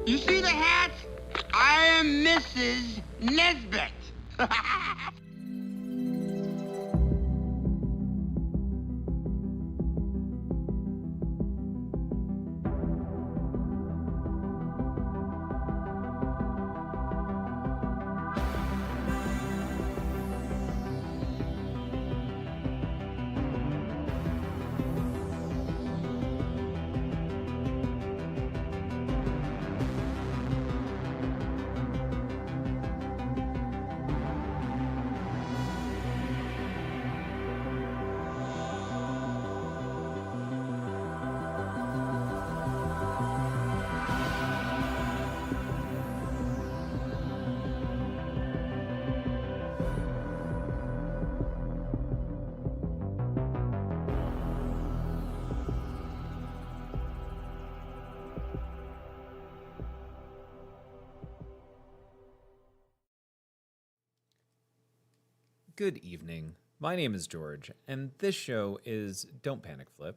You see the hat? I am Mrs. Nesbit. Good evening. My name is George, and this show is Don't Panic Flip.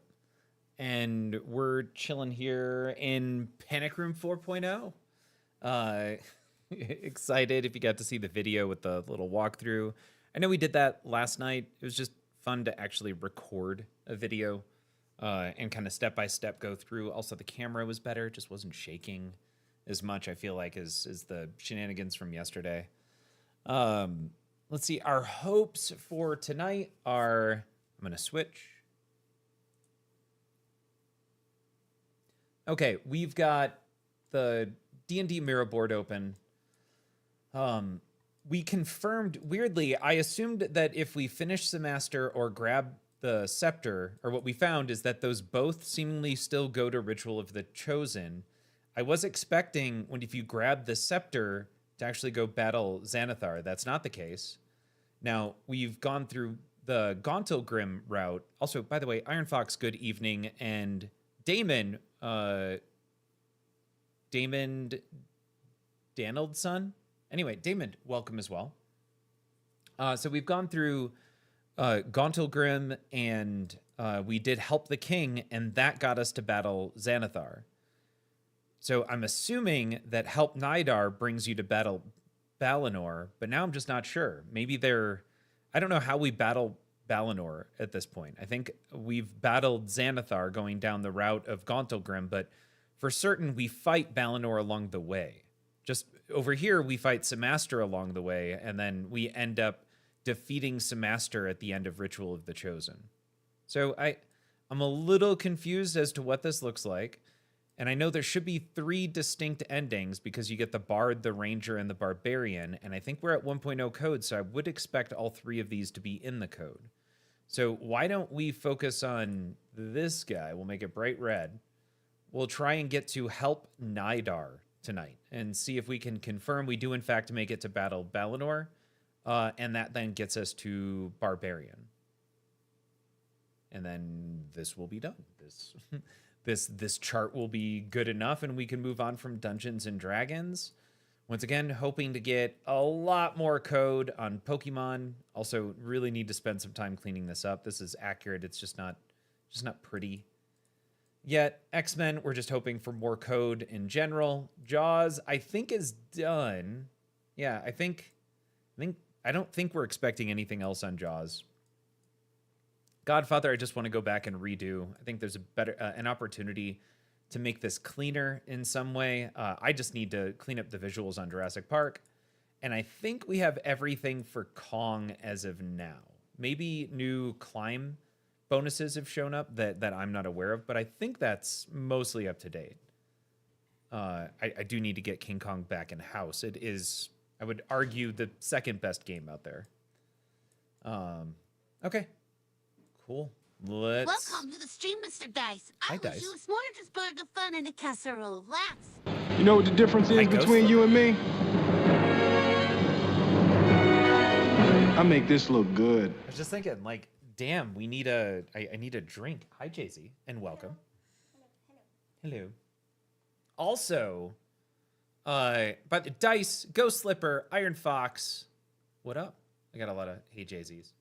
And we're chilling here in Panic Room 4.0. Excited if you got to see the video with the little walkthrough. I know we did that last night. It was just fun to actually record a video and kind of step-by-step go through. Also, the camera was better. It just wasn't shaking as much, I feel like, as the shenanigans from yesterday. Let's see, our hopes for tonight are, I'm going to switch. Okay, we've got the D&D mirror board open. We confirmed, weirdly, I assumed that if we finish Semaster or grab the scepter, or what we found is that those both seemingly still go to Ritual of the Chosen. I was expecting when if you grab the scepter to actually go battle Xanathar. That's not the case. Now, we've gone through the Gauntlgrim route. Also, by the way, Iron Fox, good evening. And Damon, Damon Danild's son? Anyway, Damon, welcome as well. So we've gone through Gauntlgrim, and we did Help the King, and that got us to battle Xanathar. So I'm assuming that Help Nidar brings you to battle Balinor, but now I'm just not sure. Maybe I don't know how we battle Balinor at this point. I think we've battled Xanathar going down the route of Gauntlgrim, but for certain we fight Balinor along the way. Just over here, we fight Semaster along the way, and then we end up defeating Semaster at the end of Ritual of the Chosen. So I'm a little confused as to what this looks like. And I know there should be 3 distinct endings because you get the Bard, the Ranger, and the Barbarian. And I think we're at 1.0 code, so I would expect all 3 of these to be in the code. So why don't we focus on this guy? We'll make it bright red. We'll try and get to Help Nidar tonight and see if we can confirm we do, in fact, make it to battle Balinor. And that then gets us to Barbarian. And then this will be done. This chart will be good enough, and we can move on from Dungeons and Dragons. Once again, hoping to get a lot more code on Pokemon. Also, really need to spend some time cleaning this up. This is accurate. It's just not pretty. Yet, X-Men, we're just hoping for more code in general. Jaws, I think, is done. Yeah, I don't think we're expecting anything else on Jaws. Godfather, I just want to go back and redo. I think there's an opportunity to make this cleaner in some way. I just need to clean up the visuals on Jurassic Park. And I think we have everything for Kong as of now. Maybe new climb bonuses have shown up that I'm not aware of, but I think that's mostly up to date. I do need to get King Kong back in house. It is, I would argue, the second best game out there. Okay. Cool. Welcome to the stream, Mr. Dice. Hi, I Dice. wish you a smorgasbord of fun and a casserole of laughs. You know what the difference is between you and me? I make this look good. I was just thinking, like, damn, I need a drink. Hi, Jay-Z, and welcome. Hello. Also, but Dice, Ghost Slipper, Iron Fox, what up? I got a lot of hey Jay-Z's.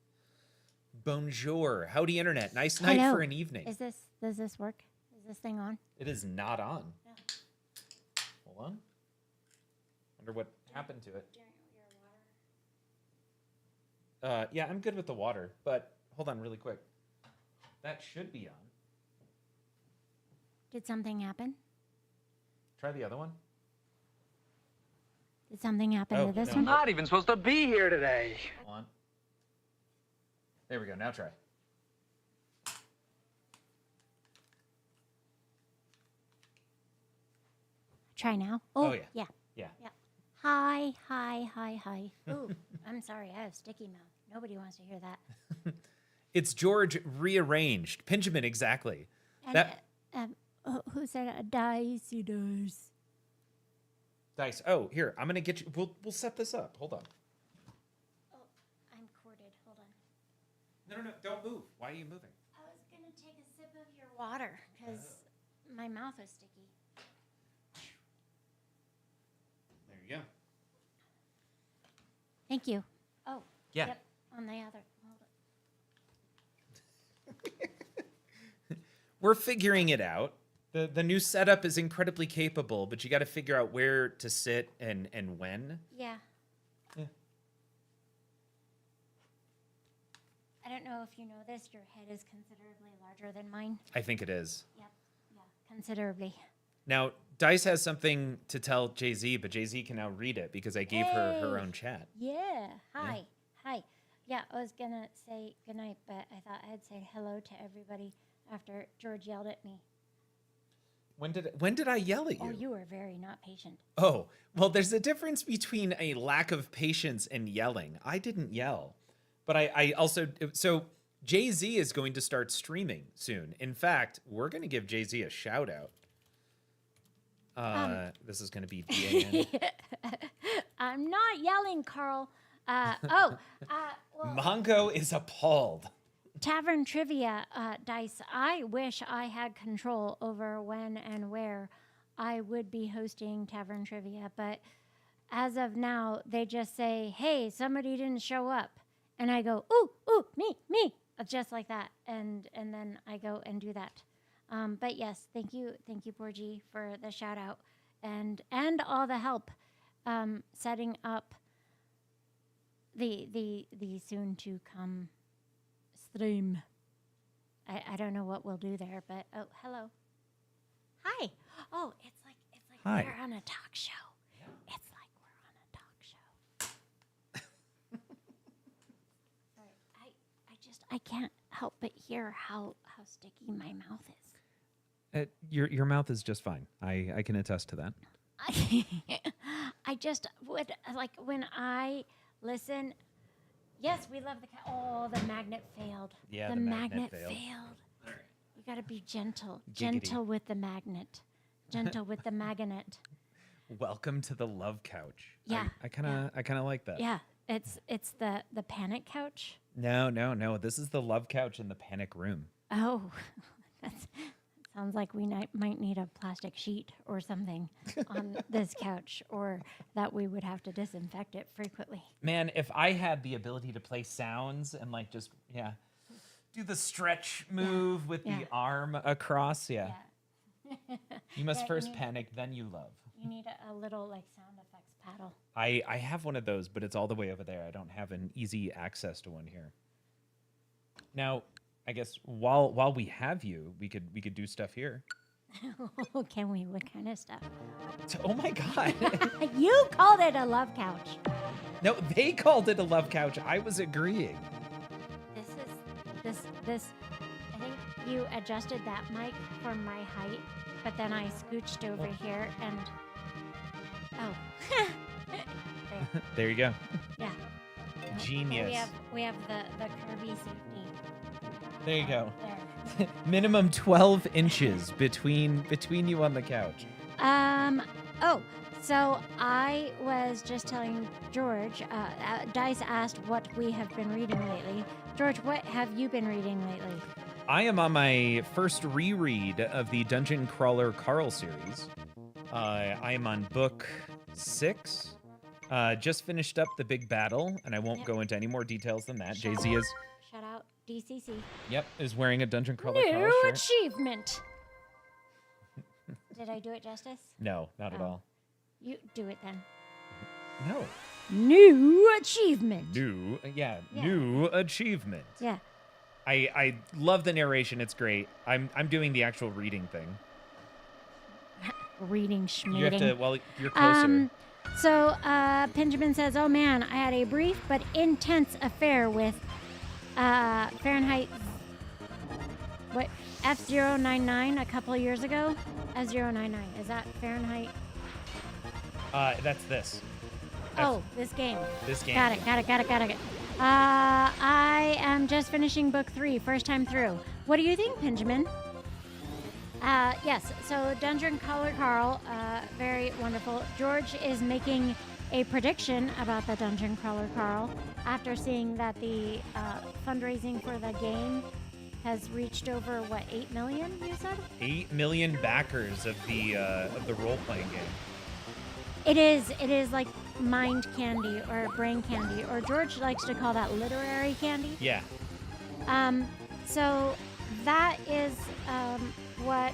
Bonjour. Howdy, internet. Nice night Hello. for an evening. Does this work? Is this thing on? It is not on. No. Well, Hold on. Wonder what happened to it. Yeah, I'm good with the water, but hold on really quick. That should be on. Did something happen? Try the other one. Did something happen to this no. one? Not even supposed to be here today. Hold on. There we go. Now try. Try now. Oh, yeah. Yeah. Yeah. Yeah. Hi, hi, hi, hi. Ooh, I'm sorry. I have sticky mouth. Nobody wants to hear that. It's George rearranged. Pinjamin, exactly. And, That who said a dicey dice? dice. Oh, here. I'm gonna get you. We'll set this up. Hold on. Oh, I'm corded. Hold on. No. Don't move. Why are you moving? I was gonna take a sip of your water because my mouth is sticky. There you go. Thank you. Oh. Yeah. Yep. On the other. Hold it. We're figuring it out. The new setup is incredibly capable, but you got to figure out where to sit and when. Yeah. Yeah. I don't know if you know this. Your head is considerably larger than mine. I think it is. Yep. Yeah. Considerably. Now, Dice has something to tell Jay-Z, but Jay-Z can now read it because I gave her own chat. Yeah. Hi. Hi. Yeah, I was gonna say goodnight, but I thought I'd say hello to everybody after George yelled at me. When did I yell at you? Oh, you were very not patient. Oh, well, there's a difference between a lack of patience and yelling. I didn't yell. But I also, so Jay-Z is going to start streaming soon. In fact, we're going to give Jay-Z a shout out. This is going to be DAN. I'm not yelling, Carl. Well, Mongo is appalled. Tavern Trivia, Dice, I wish I had control over when and where I would be hosting Tavern Trivia, but as of now, they just say, hey, somebody didn't show up. And I go, ooh, me, just like that. And then I go and do that. But yes, thank you, Borgie, for the shout out and all the help setting up the soon to come stream. I don't know what we'll do there, but oh, hello. Hi. Oh, it's like Hi. we're on a talk show. Yeah. It's like we're on a talk show. Sorry, I can't help but hear how sticky my mouth is. Your mouth is just fine. I can attest to that. I just would like when I listen. Yes, we love the the magnet failed. Yeah, the the magnet magnet failed. All right. You got to be gentle. Giggity. Gentle with the magnet. Gentle with the magnet. Welcome to the love couch. Yeah. I kind of like that. Yeah, it's the panic couch. No. This is the love couch in the panic room. Oh, that sounds like we might need a plastic sheet or something on this couch, or that we would have to disinfect it frequently. Man, if I had the ability to play sounds and like just do the stretch move with the arm across, You must Yeah, first panic, then you love. You need a little like sound effects paddle. I have one of those, but it's all the way over there. I don't have an easy access to one here. Now, I guess while we have you, we could do stuff here. Can we? What kind of stuff? Oh my God. You called it a love couch. No, they called it a love couch. I was agreeing. This. I think you adjusted that mic for my height, but then I scooched over here and. Oh. There. There you go. Yeah. Genius. We have the Kirby safety. There you go. There. Minimum 12 inches between you on the couch. Oh, so I was just telling George, Dice asked what we have been reading lately. George, what have you been reading lately? I am on my first reread of the Dungeon Crawler Carl series. I am on book 6. Just finished up the big battle, and I won't go into any more details than that. Jay-Z is... Shout out DCC. Yep, is wearing a Dungeon Crawler Carl New shirt. achievement. Did I do it justice? No, not at all. You do it then. No. New achievement. New achievement. Yeah. I love the narration. It's great. I'm doing the actual reading thing. Reading schmeating. You have to, well, you're closer. So Benjamin says, "Oh man, I had a brief but intense affair with Fahrenheit F099 a couple years ago. F099, is that Fahrenheit? That's this. This game. This game. Got it. I am just finishing book 3, first time through. What do you think, Benjamin?" Yes, so Dungeon Crawler Carl, very wonderful. George is making a prediction about the Dungeon Crawler Carl after seeing that the fundraising for the game has reached over, 8 million, you said? 8 million backers of the role-playing game. It is like mind candy or brain candy, or George likes to call that literary candy. Yeah. So that is what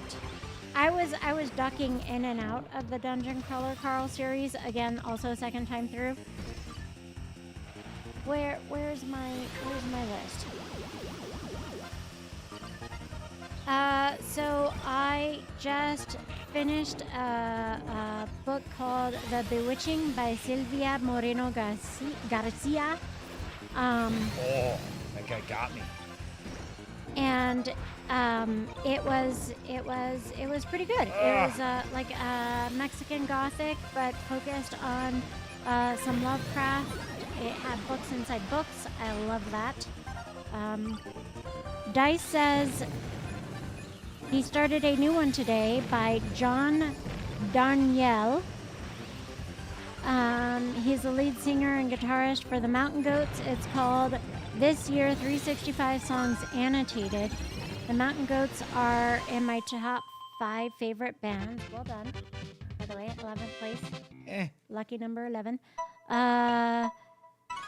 I was ducking in and out of the Dungeon Crawler Carl series again, also second time through. Where's my list? So I just finished a book called The Bewitching by Silvia Moreno Garcia. Oh, that guy got me. And it was pretty good. It was like Mexican Gothic, but focused on some Lovecraft. It had books inside books. I love that. Dice says he started a new one today by John Darnielle. He's the lead singer and guitarist for the Mountain Goats. It's called This Year 365 Songs Annotated. The Mountain Goats are in my top 5 favorite bands. Well done. By the way, 11th place. Lucky number 11.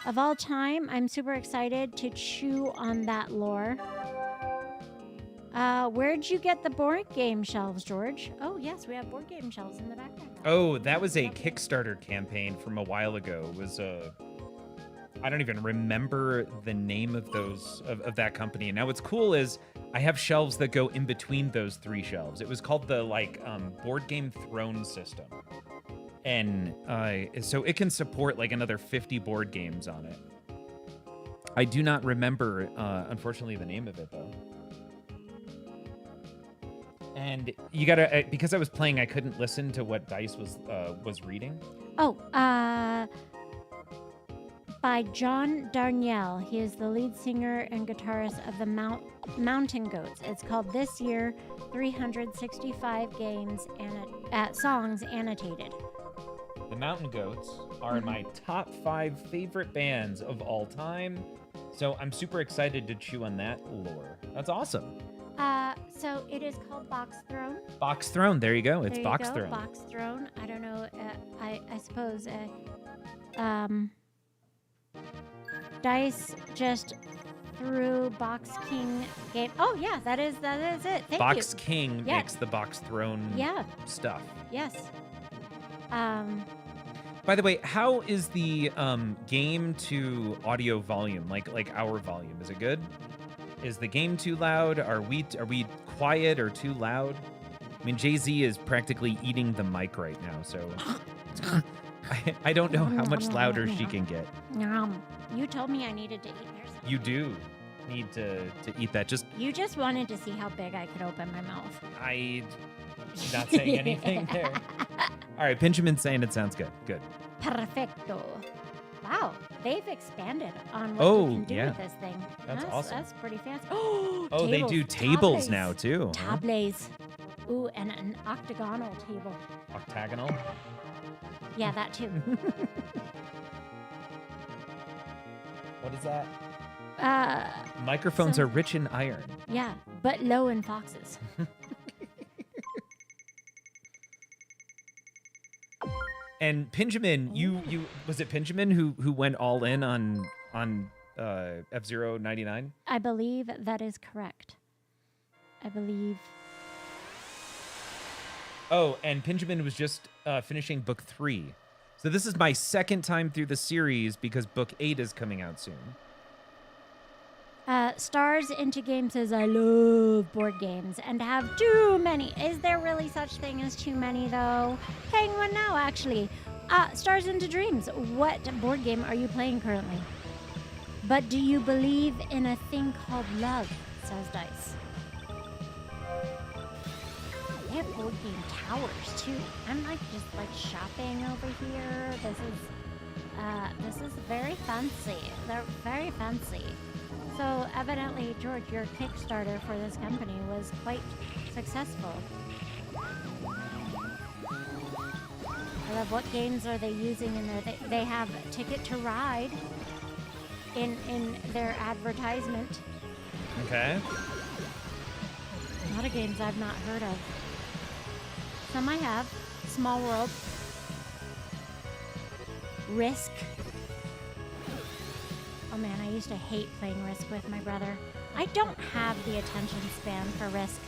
Of all time, I'm super excited to chew on that lore. Where'd you get the board game shelves, George? Oh, yes, we have board game shelves in the background. Oh, that was a Kickstarter campaign from a while ago. It was I don't even remember the name of of that company. And now what's cool is I have shelves that go in between those 3 shelves. It was called the board game throne system. And so it can support like another 50 board games on it. I do not remember, unfortunately, the name of it though. And you gotta, because I was playing, I couldn't listen to what Dice was reading. Oh, by John Darnielle. He is the lead singer and guitarist of the Mountain Goats. It's called This Year 365 Games and Songs Annotated. The Mountain Goats are in my top 5 favorite bands of all time. So I'm super excited to chew on that lore. That's awesome. So it is called Box Throne. Box Throne. There you go. It's there Box you go, Throne. Box Throne. I don't know. I suppose. Dice just threw Box King game. Oh yeah, that is it. Thank you. Box King makes the Box Throne stuff. Yes. By the way, how is the game to audio volume? Like our volume? Is it good? Is the game too loud? Are we quiet or too loud? I mean, Jay-Z is practically eating the mic right now, so I don't know how much louder she can get. You told me I needed to eat yours. You do need to eat that. You just wanted to see how big I could open my mouth. I'm not saying anything there. All right, Benjamin's saying it sounds good. Good. Perfecto. Wow, they've expanded on what you can do with this thing. That's awesome. That's pretty fancy. Oh, tables, they do tables tables now too. Huh? Tables. Ooh, and an octagonal table. Octagonal? Yeah, that too. What is that? Microphones are rich in iron. Yeah, but low in foxes. And Benjamin, you was it Benjamin who went all in on F099? I believe that is correct. I believe. Oh, and Benjamin was just finishing book 3. So this is my second time through the series because book 8 is coming out soon. Stars into Game says, I love board games and have too many. Is there really such thing as too many, though? Playing one now, actually. Stars into Dreams. What board game are you playing currently? But do you believe in a thing called love, says Dice. They have board game towers, too. I'm just shopping over here. This is very fancy. They're very fancy. So evidently, George, your Kickstarter for this company was quite successful. I love what games are they using in there. They have Ticket to Ride in their advertisement. Okay. A lot of games I've not heard of. Some I have. Small World. Risk. Oh man, I used to hate playing Risk with my brother. I don't have the attention span for Risk.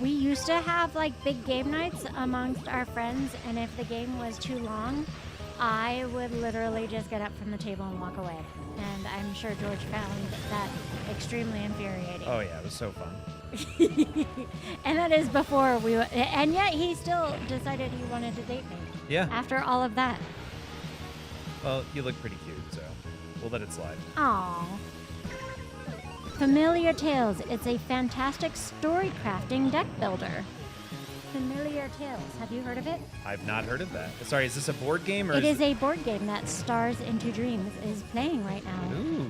We used to have big game nights amongst our friends, and if the game was too long, I would literally just get up from the table and walk away. And I'm sure George found that extremely infuriating. Oh yeah, it was so fun. And that is before and yet he still decided he wanted to date me. Yeah. After all of that. Well, you look pretty cute, so we'll let it slide. Aww. Familiar Tales. It's a fantastic story crafting deck builder. Familiar Tales. Have you heard of it? I've not heard of that. Sorry, is this a board game or It is a board game that Stars into Dreams is playing right now. Ooh.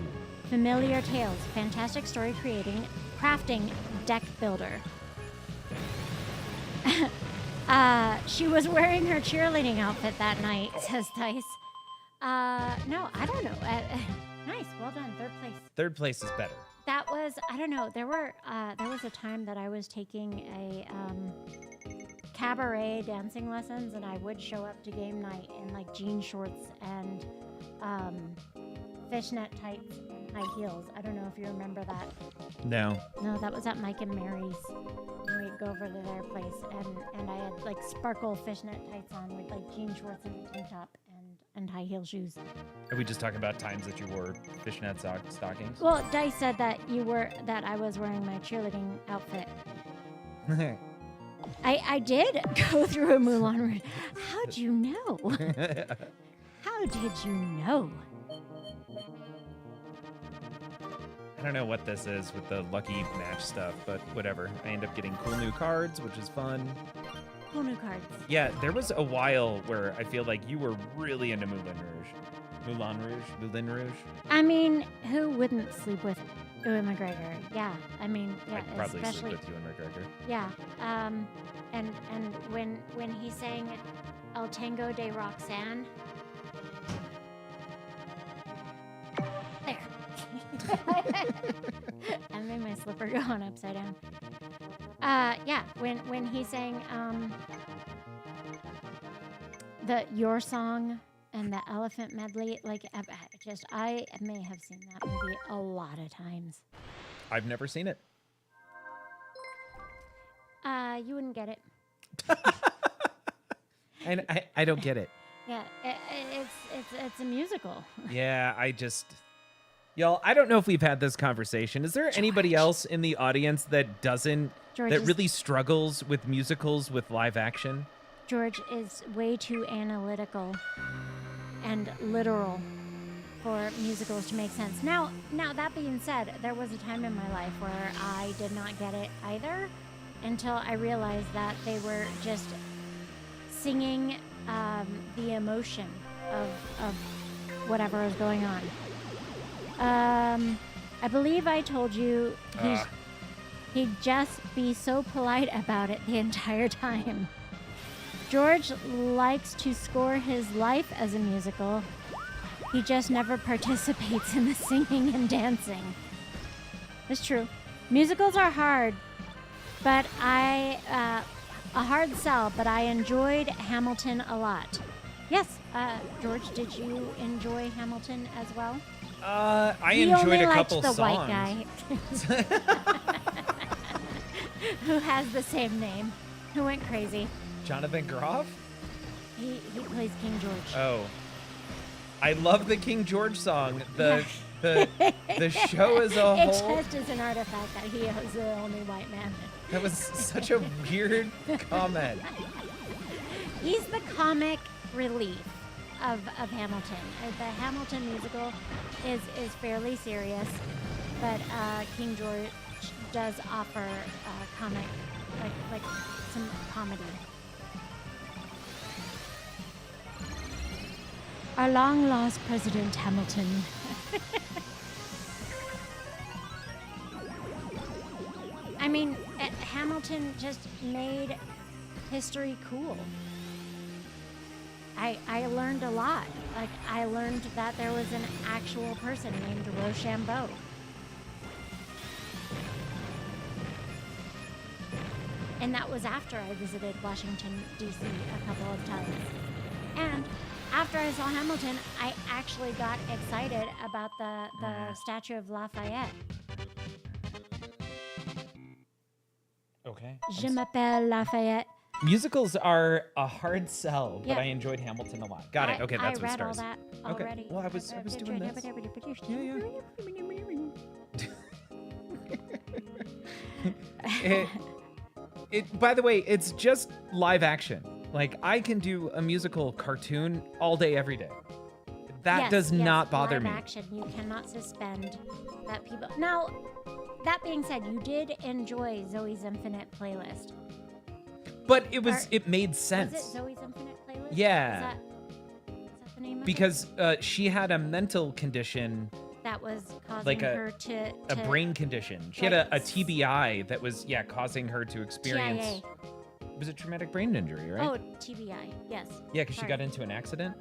Familiar Tales. Fantastic story crafting deck builder. She was wearing her cheerleading outfit that night, says Dice. No, I don't know. Nice, well done, 3rd place. 3rd place is better. That was, I don't know. There was a time that I was taking a cabaret dancing lessons, and I would show up to game night in jean shorts and fishnet tights and high heels. I don't know if you remember that. No. No, that was at Mike and Mary's. And we'd go over to their place, and I had sparkle fishnet tights on with jean shorts and a tank top and high heel shoes. Are we just talking about times that you wore fishnet stockings? Well, Dice said that I was wearing my cheerleading outfit. I did go through a Moulin Rouge. How'd you know? How did you know? I don't know what this is with the lucky match stuff, but whatever. I end up getting cool new cards, which is fun. Cool new cards. Yeah, there was a while where I feel like you were really into Moulin Rouge. Moulin Rouge. I mean, who wouldn't sleep with Ewan McGregor? Yeah, I mean, yeah, I'd probably especially sleep with Ewan McGregor. Yeah, and when he sang El Tango de Roxanne. There. I made my slipper go on upside down. Yeah, when he sang the Your Song and the Elephant Medley, I may have seen that movie a lot of times. I've never seen it. You wouldn't get it. I don't get it. Yeah, it's a musical. Yeah, y'all, I don't know if we've had this conversation. Is there anybody else in the audience that really struggles with musicals with live action? George is way too analytical and literal for musicals to make sense. Now that being said, there was a time in my life where I did not get it either until I realized that they were just singing the emotion of whatever is going on. I believe I told you he'd just be so polite about it the entire time. George likes to score his life as a musical. He just never participates in the singing and dancing. It's true. Musicals are hard, but a hard sell, but I enjoyed Hamilton a lot. Yes, George, did you enjoy Hamilton as well? I enjoyed a couple songs. He only liked the white guy. who has the same name, who went crazy. Jonathan Groff? He plays King George. Oh. I love the King George song. The show as a It whole. just is an artifact that he is the only white man. That was such a weird comment. He's the comic relief of Hamilton. The Hamilton musical is fairly serious, but King George does offer comic, like some comedy. Our long lost President Hamilton. I mean, Hamilton just made history cool. I learned a lot. Like, I learned that there was an actual person named Rochambeau. And that was after I visited Washington, D.C. a couple of times. And after I saw Hamilton, I actually got excited about the statue of Lafayette. Okay. Je m'appelle Lafayette. Musicals are a hard sell, but Yeah. I enjoyed Hamilton a lot. Got it. Okay, that's I what read all stars. that Okay. already. Well, I was doing this. Yeah. By the way, it's just live action. Like, I can do a musical cartoon all day, every day. That does not bother me. Live action, you cannot suspend that people. Now, that being said, you did enjoy Zoe's Infinite Playlist. But Or- it made sense. Was it Zoe's Infinite Playlist? Yeah. Is that the name of it? Because she had a mental condition, That was causing like her to a brain condition. She had like a TBI that was, causing her to experience. TIA. It was a traumatic brain injury, right? Oh, TBI. Yes. Yeah, because she Sorry. got into an accident,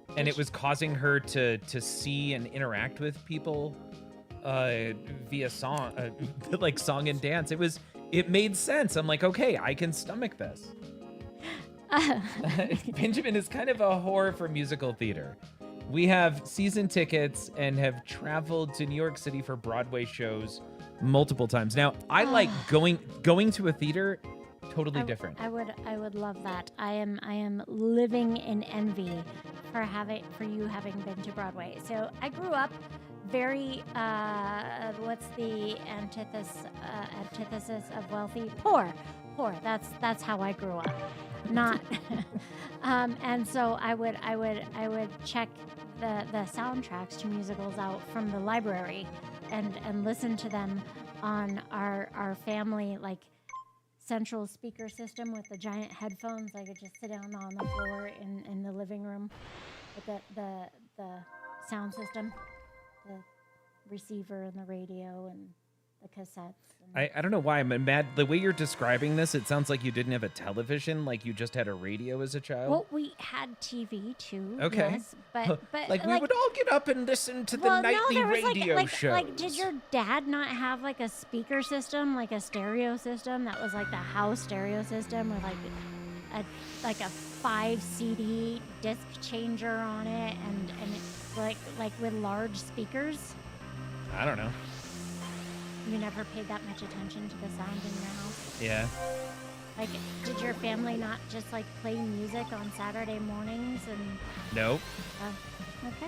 and Did it was causing her to see and interact with people via song, like song and dance. It made sense. I'm like, okay, I can stomach this. Benjamin is kind of a whore for musical theater. We have season tickets and have traveled to New York City for Broadway shows multiple times. Now, I like going to a theater. Totally different. I would love that. I am living in envy for you having been to Broadway. So I grew up very what's the antithesis of wealthy? Poor. That's how I grew up. Not and so I would check the soundtracks to musicals out from the library and listen to them on our family central speaker system with the giant headphones. I could just sit down on the floor in the living room with the sound system, the receiver and the radio and the cassettes. I don't know why I'm mad. The way you're describing this, it sounds like you didn't have a television, like you just had a radio as a child. Well, we had TV too. Okay. Yes, but like we would all get up and listen to the well, nightly no, there was radio shows. Like, did your dad not have like a speaker system, like a stereo system that was like the house stereo system with like a 5 CD disc changer on it and it, like with large speakers? I don't know. You never paid that much attention to the sound in your house? Yeah. Like, did your family not just like play music on Saturday mornings and? Nope. Okay.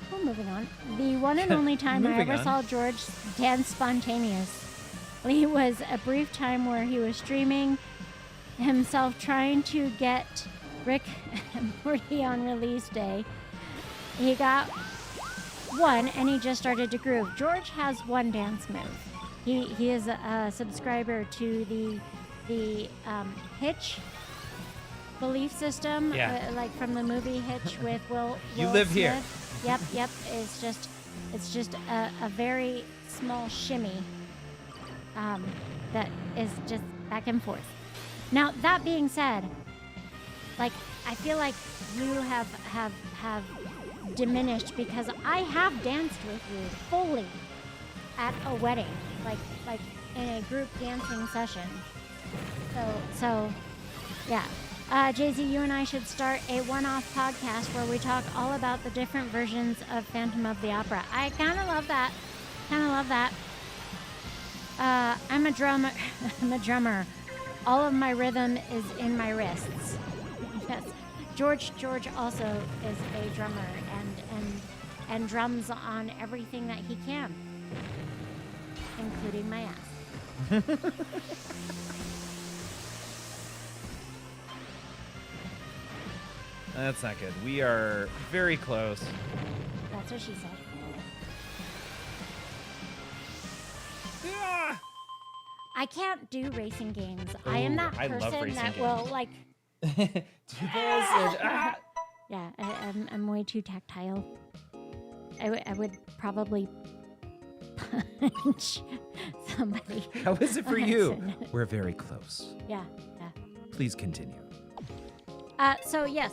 Well, moving on. The one and only time I Moving ever on. saw George dance spontaneously was a brief time where he was streaming himself trying to get Rick and Morty on release day. He got one and he just started to groove. George has one dance move. He is a subscriber to the Hitch belief system, Yeah. like from the movie Hitch with Will You live Smith. here. Yep. It's just a very small shimmy that is just back and forth. Now that being said, like I feel like you have diminished because I have danced with you fully at a wedding, like in a group dancing session. So yeah. Jay-Z, you and I should start a one-off podcast where we talk all about the different versions of Phantom of the Opera. I kind of love that. I'm a drummer. I'm a drummer. All of my rhythm is in my wrists. Yes. George also is a drummer and drums on everything that he can, including my ass. That's not good. We are very close. That's what she said. Ah! I can't do racing games. I am Ooh, that I love person racing that games. will like. Do this and, ah! Yeah, I'm way too tactile. I would probably punch somebody. How is it for you? Accident. We're very close. Yeah. Please continue. So yes,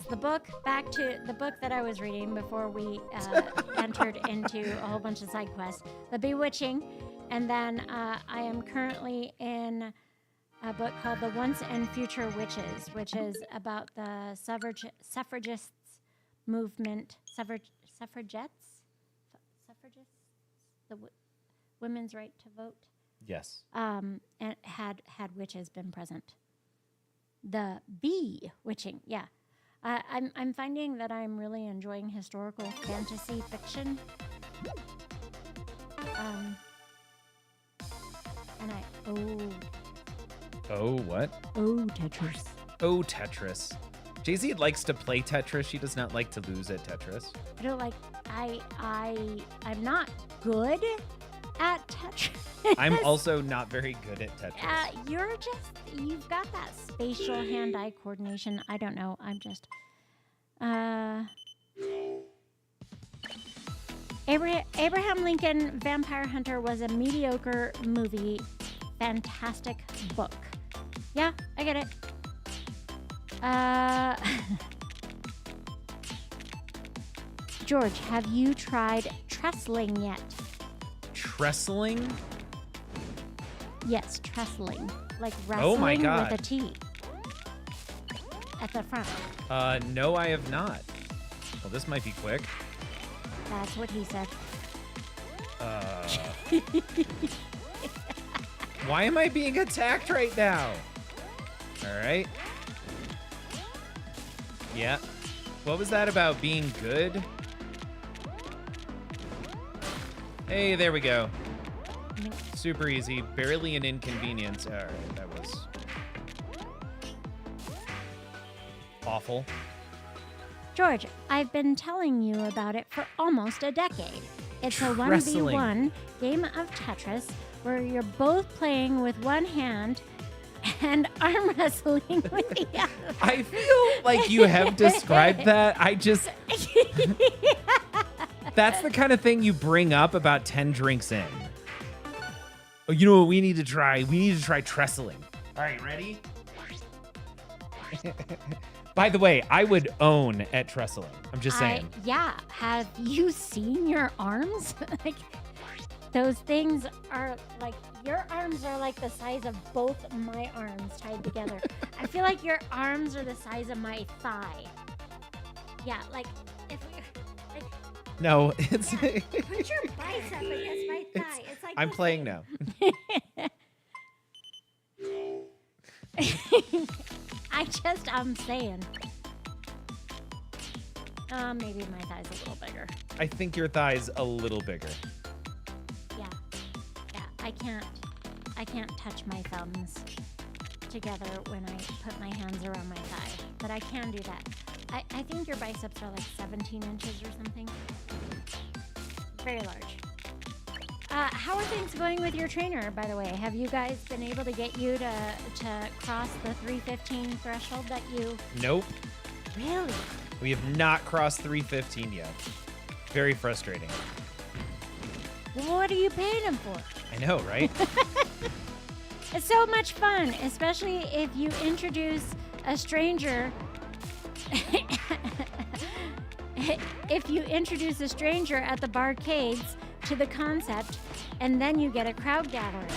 back to the book that I was reading before we entered into a whole bunch of side quests, The Bewitching, and then I am currently in a book called The Once and Future Witches, which is about the suffragists movement, suffragettes, the women's right to vote. Yes. And had witches been present. The Bewitching, yeah. I'm finding that I'm really enjoying historical fantasy fiction. Oh, what? Tetris. Oh, Tetris. Jay-Z likes to play Tetris. She does not like to lose at Tetris. I don't like. I'm not good at Tetris. I'm also not very good at Tetris. You've got that spatial hand-eye coordination. I don't know. I'm just. Abraham Lincoln Vampire Hunter was a mediocre movie, fantastic book. Yeah, I get it. George, have you tried trestling yet? Trestling? Yes, trestling. Like Oh my wrestling God. with a T. At the front. No, I have not. Well, this might be quick. That's what he said. Why am I being attacked right now? All right. Yeah. What was that about being good? Hey, there we go. Super easy. Barely an inconvenience. All right, that was awful. George, I've been telling you about it for almost a decade. It's a Trestling. 1v1 game of Tetris where you're both playing with one hand and arm wrestling with the other. I feel like you have described that. That's the kind of thing you bring up about 10 drinks in. Oh, you know what we need to try? We need to try trestling. All right, ready? By the way, I would own at trestling. I'm just saying. Yeah. Have you seen your arms? Like, those things are like, your arms are like the size of both my arms tied together. I feel like your arms are the size of my thigh. Yeah, like, if like, No, it's. put your bicep against my thigh. It's like I'm this playing thing. now. I'm saying. Maybe my thigh's a little bigger. I think your thigh's a little bigger. Yeah. I can't touch my thumbs together when I put my hands around my thigh, but I can do that. I think your biceps are like 17 inches or something. Very large. How are things going with your trainer, by the way? Have you guys been able to get you to cross the 315 threshold that you... Nope. Really? We have not crossed 315 yet. Very frustrating. Well, what are you paying him for? I know, right? It's so much fun, especially if you introduce a stranger. If you introduce a stranger at the barcades to the concept, and then you get a crowd gathering.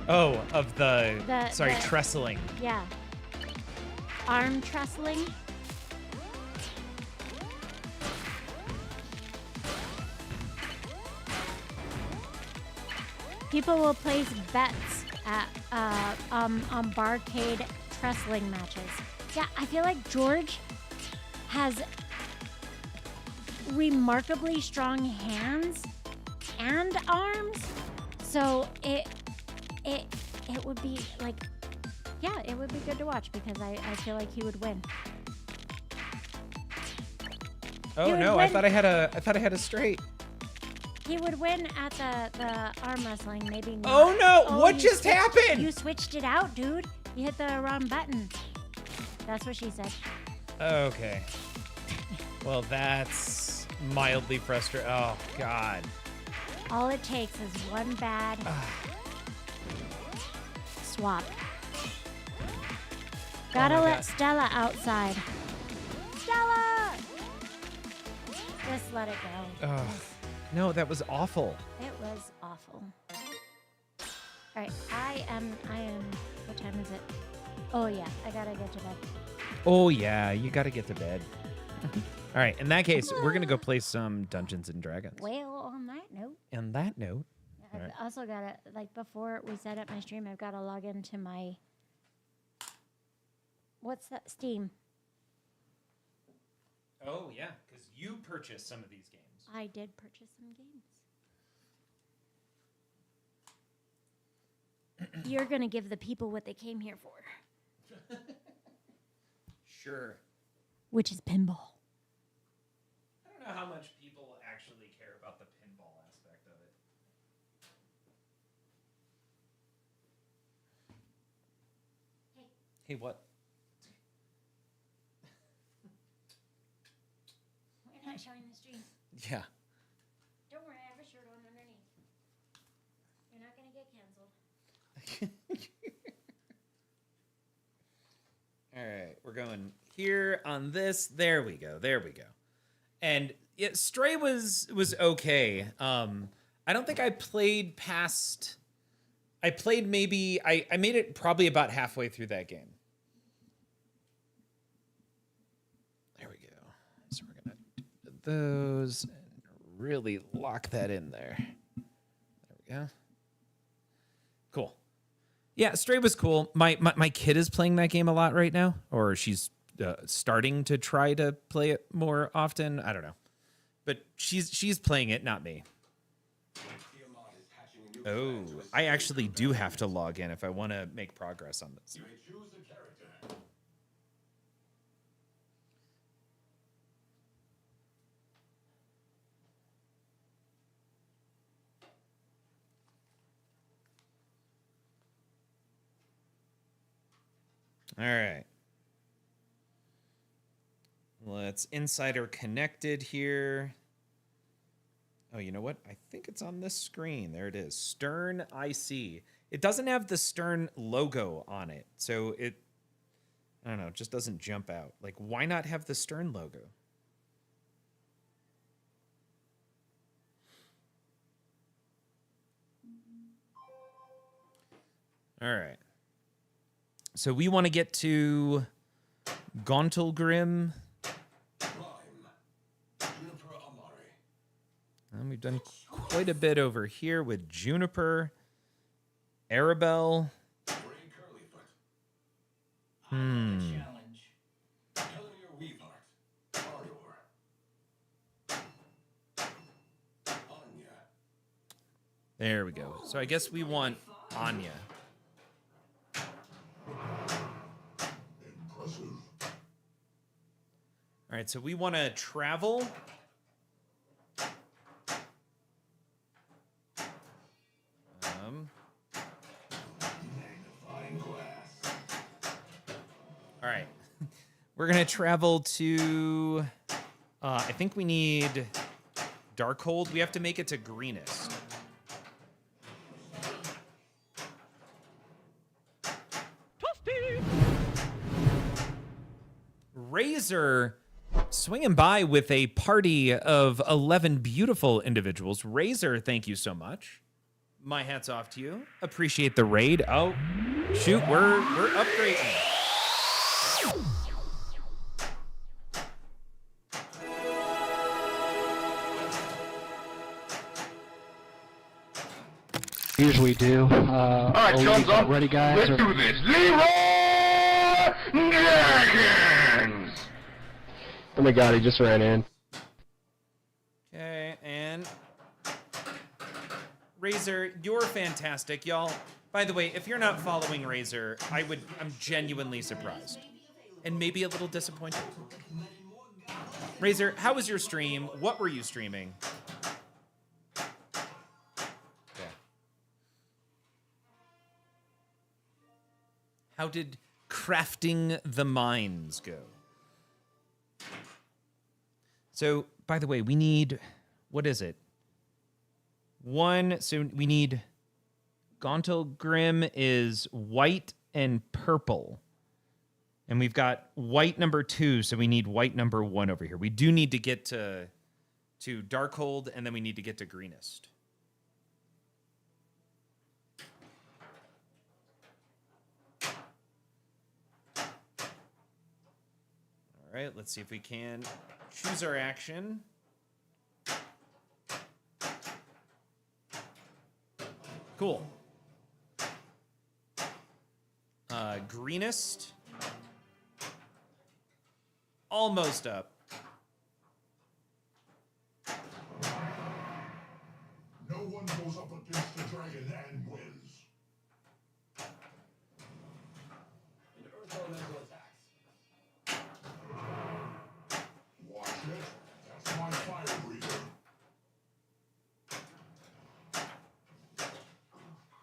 Oh, of the The- trestling. Yeah. Arm trestling. People will place bets at on barcade wrestling matches. Yeah, I feel like George has remarkably strong hands and arms, so it would be like, yeah, it would be good to watch because I feel like he would win. Oh He would no, I win. thought I had a straight. He would win at the arm wrestling, maybe not. Oh no, what you just switched- happened? You switched it out, dude. You hit the wrong button. That's what she said. Okay. Well, that's mildly frustrating. Oh god. All it takes is one bad swap. Gotta my let God. Stella outside. Stella! Just let it go. Ugh. No, that was awful. It was awful. All right, I am, what time is it? Oh yeah, I gotta get to bed. Oh yeah, you got to get to bed. All right, in that case, we're gonna go play some Dungeons and Dragons. Well, on that note, On that note, I've Alright. also gotta, like before we set up my stream, I've gotta log into my, what's that, Steam. oh yeah, because you purchased some of these games. I did purchase some games. You're gonna give the people what they came here for, Sure. which is pinball. I don't know how much people actually care about the pinball aspect of it. Hey, what? We're not showing the stream. Yeah. Don't worry, I have a shirt on underneath. You're not gonna get canceled. All right, we're going here on this. There we go. There we go. And yeah, Stray was okay. I don't think I played past. I played maybe. I made it probably about halfway through that game. There we go. So we're gonna do those and really lock that in there. There we go. Cool. Yeah, Stray was cool. My kid is playing that game a lot right now, or she's starting to try to play it more often. I don't know, but she's playing it, not me. Oh, I actually do have to log in if I want to make progress on this. All right. Let's insider connected here. Oh, you know what? I think it's on this screen. There it is. Stern IC. It doesn't have the Stern logo on it. So it, I don't know, it just doesn't jump out. Like, why not have the Stern logo? All right. So we want to get to Gauntlgrim. And we've done quite a bit over here with Juniper, Arabelle. There we go. So I guess we want Anya. All right, so we want to travel. All right, we're gonna travel to. I think we need Darkhold. We have to make it to Greenest. Razor swinging by with a party of 11 beautiful individuals. Razor, thank you so much. My hat's off to you. Appreciate the raid. Oh, shoot, we're upgrading. usually do. All right, thumbs up. Ready, guys? Let's do this. Leroy Jenkins. Oh my God, he just ran in. Okay, and Razor, you're fantastic, y'all. By the way, if you're not following Razor, I'm genuinely surprised. And maybe a little disappointed. Razor, how was your stream? What were you streaming? Yeah. How did crafting the mines go? So, by the way, we need, what is it? So we need, Gauntle Grim is white and purple. And we've got white number 2, so we need white number 1 over here. We do need to get to Darkhold, and then we need to get to Greenest. All right, let's see if we can choose our action. Cool. Greenest. Almost up. No one goes up against the dragon and wins. An Earth Elemental attacks. Watch it. That's my fire breather.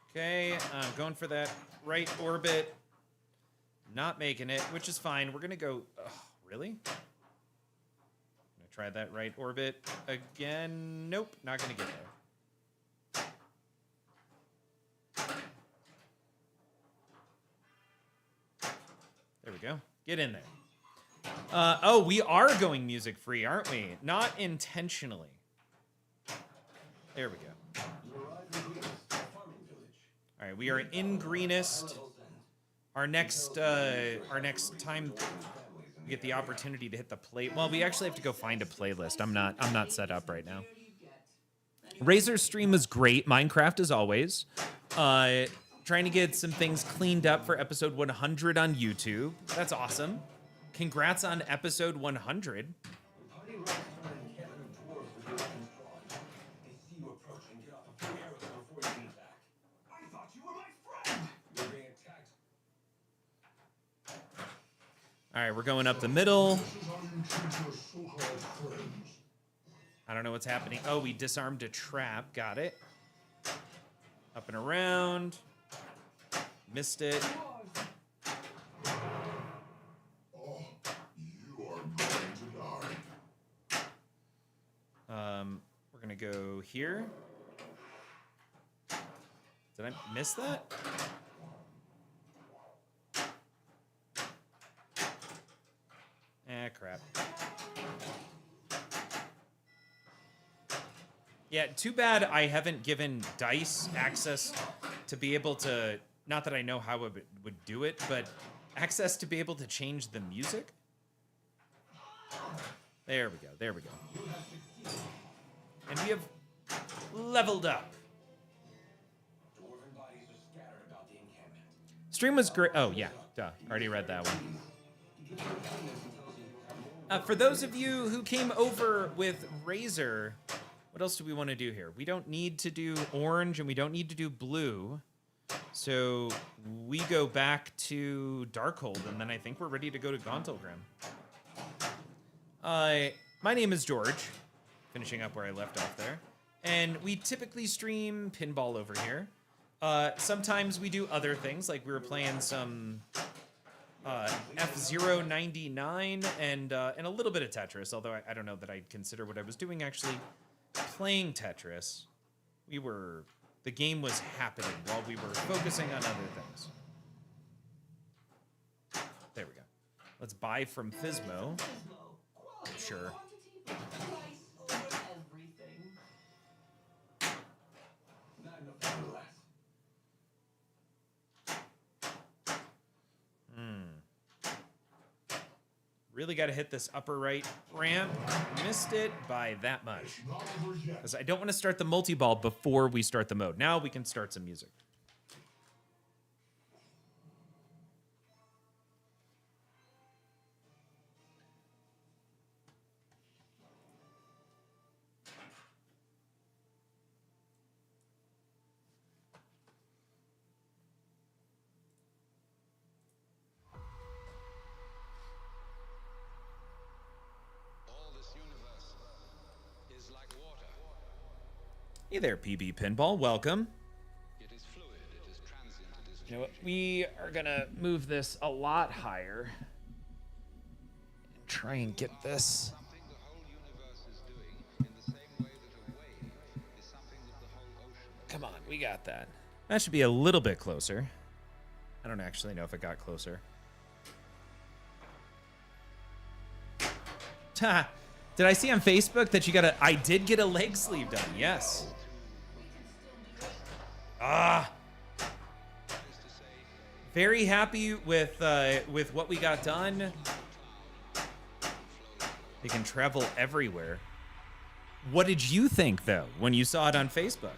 Okay, going for that right orbit. Not making it, which is fine. We're gonna go. Really? I'm gonna try that right orbit again. Nope, not gonna get there. There we go. Get in there. Oh, we are going music free, aren't we? Not intentionally. There we go. All right, we are in Greenest. Our next time we get the opportunity to hit the play. Well, we actually have to go find a playlist. I'm not set up right now. Razor's stream was great. Minecraft as always. Trying to get some things cleaned up for episode 100 on YouTube. That's awesome. Congrats on episode 100. All right, we're going up the middle. I don't know what's happening. Oh, we disarmed a trap. Got it. Up and around. Missed it. We're gonna go here. Did I miss that? Crap. Yeah, too bad I haven't given DICE access to be able to, not that I know how it would do it, but access to be able to change the music. There we go, there we go. And we have leveled up. Stream was great. Oh, yeah, duh. Already read that one. For those of you who came over with Razor, what else do we want to do here? We don't need to do orange and we don't need to do blue. So we go back to Darkhold and then I think we're ready to go to Gauntlgrim. My name is George, finishing up where I left off there. And we typically stream Pinball over here. Sometimes we do other things, like we were playing some F-Zero 99 and a little bit of Tetris, although I don't know that I'd consider what I was doing actually playing Tetris. The game was happening while we were focusing on other things. There we go. Let's buy from Fizmo. Sure. Really got to hit this upper right ramp. Missed it by that much. Not over yet. Because I don't want to start the multi-ball before we start the mode. Now we can start some music. Hey there, PB Pinball. Welcome. You know what? We are going to move this a lot higher and try and get this. Come on, we got that. That should be a little bit closer. I don't actually know if it got closer. Ta! Did I see on Facebook that you got a... I did get a leg sleeve done, yes. Very happy with what we got done. They can travel everywhere. What did you think, though, when you saw it on Facebook?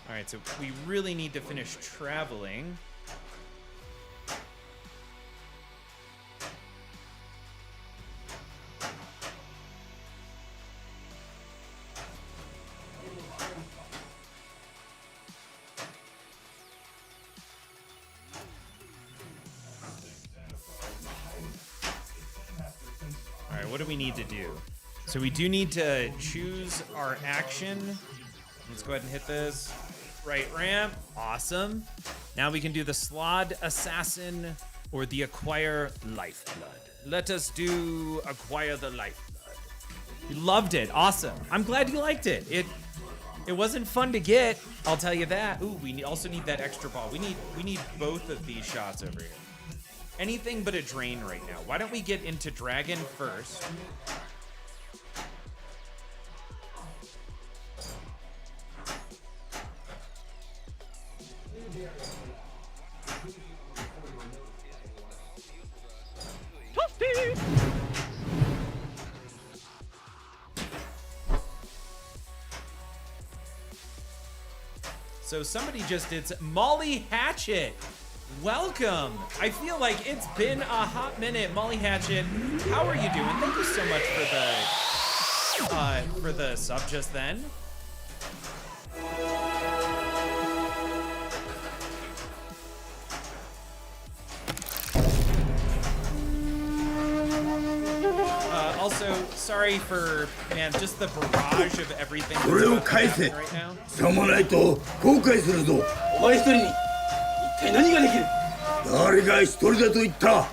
All right, so we really need to finish traveling. All right, what do we need to do? So we do need to choose our action. Let's go ahead and hit this. Right ramp, awesome. Now we can do the Slod Assassin or the Acquire Lifeblood. Let us do Acquire the Lifeblood. You loved it, awesome. I'm glad you liked it. It wasn't fun to get, I'll tell you that. Ooh, we also need that extra ball. We need both of these shots over here. Anything but a drain right now. Why don't we get into Dragon first? So somebody just did Molly Hatchet. Welcome. I feel like it's been a hot minute. Molly Hatchet, how are you doing? Thank you so much for the sub just then. Also, sorry for, man, just the barrage of everything that's about to happen right now. さもないと後悔するぞ。お前一人に一体何ができる？誰が一人だと言った？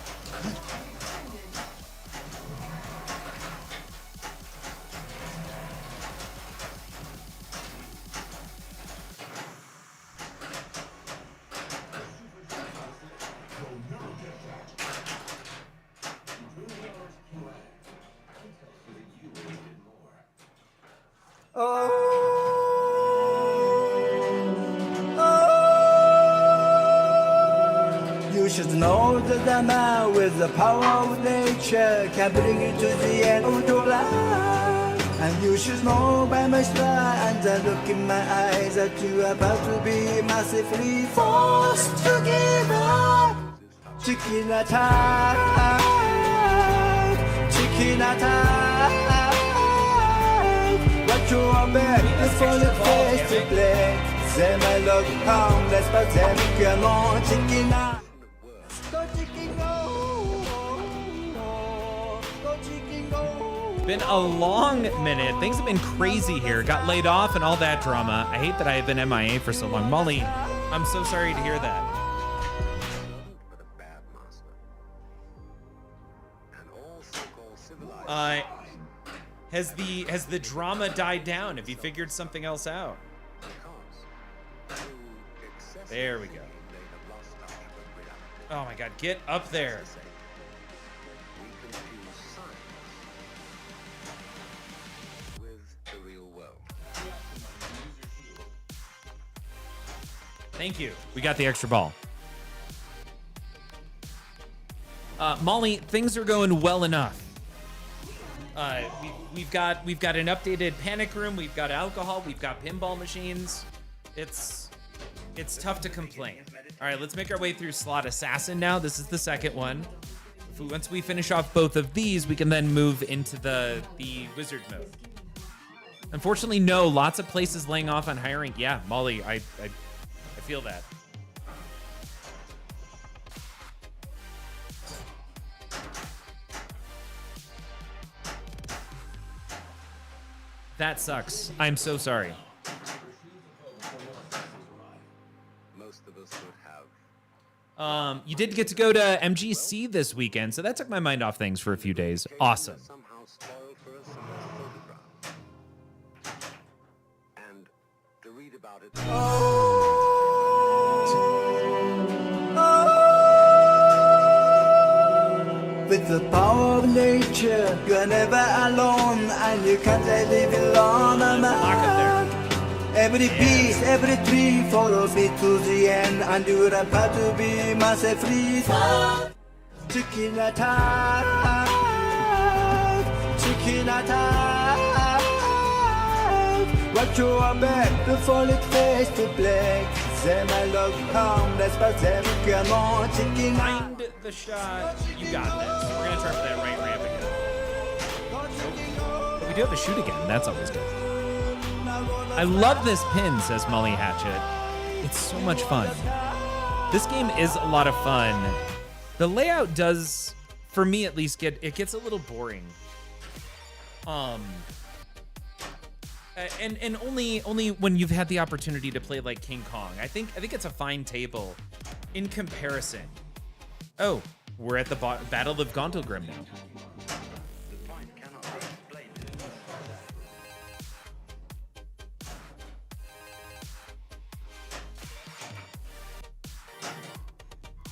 You should know that a man with the power of nature can bring you to the end of your life. And you should know by my smile and the look in my eyes that you are about to be massively forced to give up. Chicken attack, chicken attack. What you are begging for the face to play. They may look harmless, but then you're more chicken attack. Been a long minute. Things have been crazy here. Got laid off and all that drama. I hate that I have been MIA for so long. Molly, I'm so sorry to hear that. Has the drama died down? Have you figured something else out? There we go. Oh my God, get up there. Thank you. We got the extra ball. Molly, things are going well enough. We've got an updated panic room. We've got alcohol. We've got pinball machines. It's tough to complain. All right, let's make our way through Slot Assassin now. This is the second one. Once we finish off both of these, we can then move into the wizard mode. Unfortunately, no. Lots of places laying off on hiring. Yeah, Molly, I feel that. That sucks. I'm so sorry. Most of us would have. You did get to go to MGC this weekend, so that took my mind off things for a few days. Awesome. Somehow spoiled for us in this photograph. And to read about it. With the power of nature, you're never alone, and you can't live alone. Every piece, every tree follows me to the end, and you're about to be myself free. Chicken attack, chicken attack. Watch your back before it fades to black. C'est my love come, let's pass every more chicken. Find the shot. You got this. We're gonna try for that right ramp again. But we do have a shoot again. That's always good. I love this pin, says Molly Hatchet. It's so much fun. This game is a lot of fun. The layout does, for me at least, gets a little boring. And only when you've had the opportunity to play like King Kong. I think it's a fine table in comparison. Oh, we're at the Battle of Gauntlgrim now.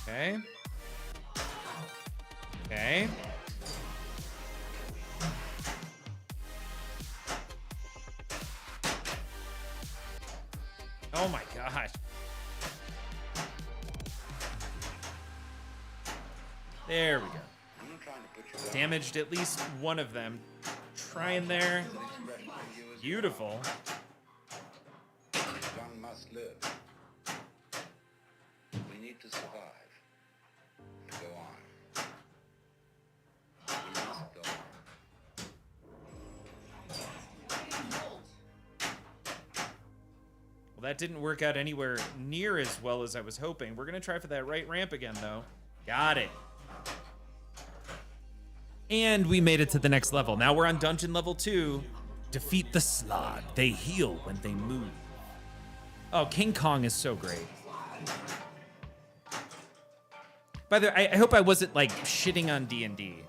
Okay. Okay. Oh my gosh. There we go. Damaged at least one of them. Trying there. Beautiful. One must live. We need to survive. To go on. We must go on. Well, that didn't work out anywhere near as well as I was hoping. We're going to try for that right ramp again, though. Got it. And we made it to the next level. Now we're on dungeon level 2. Defeat the Slod. They heal when they move. Oh, King Kong is so great. By the way, I hope I wasn't, like, shitting on D&D.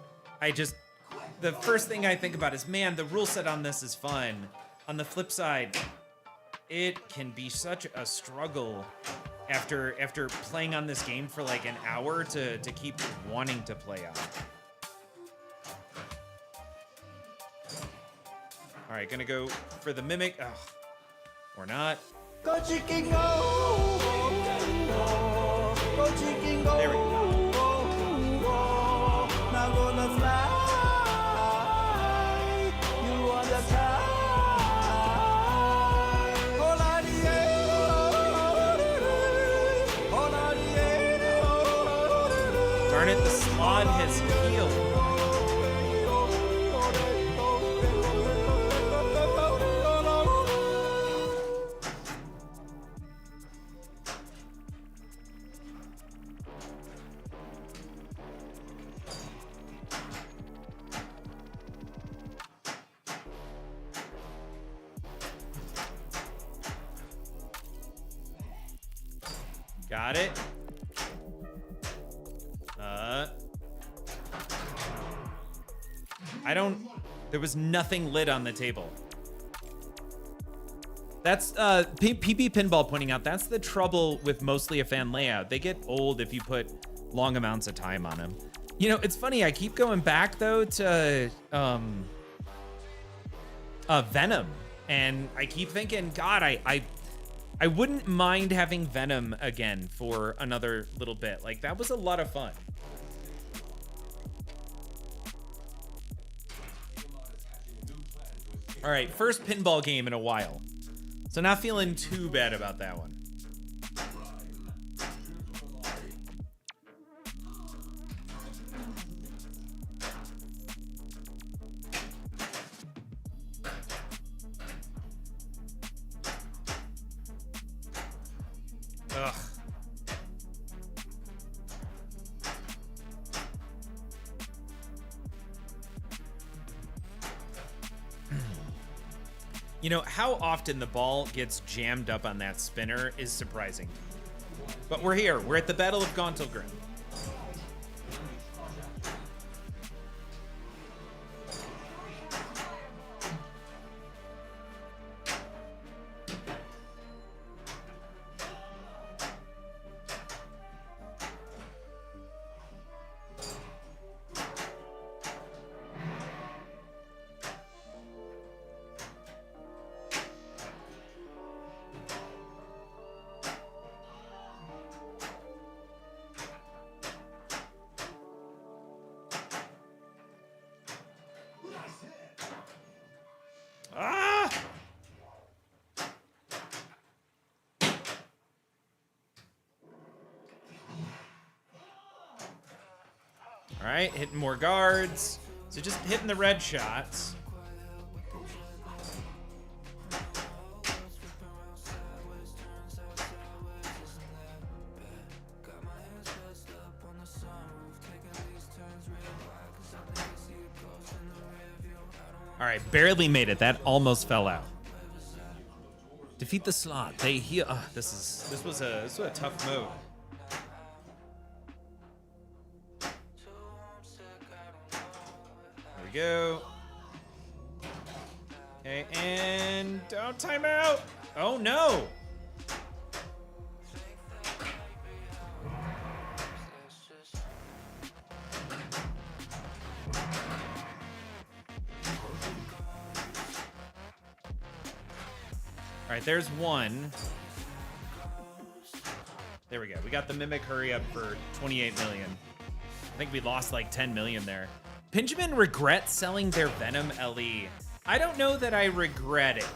The first thing I think about is, man, the rule set on this is fun. On the flip side, it can be such a struggle after playing on this game for like an hour to keep wanting to play on. All right, gonna go for the mimic. Ugh. Or not. Go chicken go. Go chicken go. There we go. Now gonna fly. You on the sky. Hold on the air. Hold on the air. Darn it, the Slod has healed. Got it. There was nothing lit on the table. That's PB Pinball pointing out, that's the trouble with mostly a fan layout. They get old if you put long amounts of time on them. You know, it's funny, I keep going back though to Venom, and I keep thinking, God, I wouldn't mind having Venom again for another little bit. Like, that was a lot of fun. All right, first pinball game in a while. So not feeling too bad about that one. Ugh. You know, how often the ball gets jammed up on that spinner is surprising. But we're here. We're at the Battle of Gauntlgrim. Ah! All right, hitting more guards. So just hitting the red shots. All right, barely made it. That almost fell out. Defeat the slot. They heal. This was a tough mode. There we go. Okay, and don't time out. Oh no. All right, there's one. There we go. We got the Mimic hurry up for 28 million. I think we lost like 10 million there. Pinjamin regrets selling their Venom LE. I don't know that I regret it.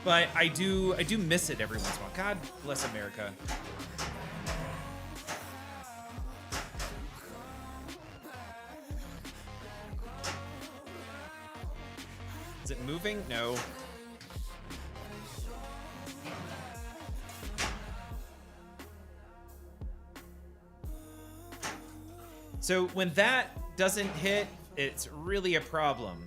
But I do miss it every once in a while. God bless America. Is it moving? No. So when that doesn't hit, it's really a problem.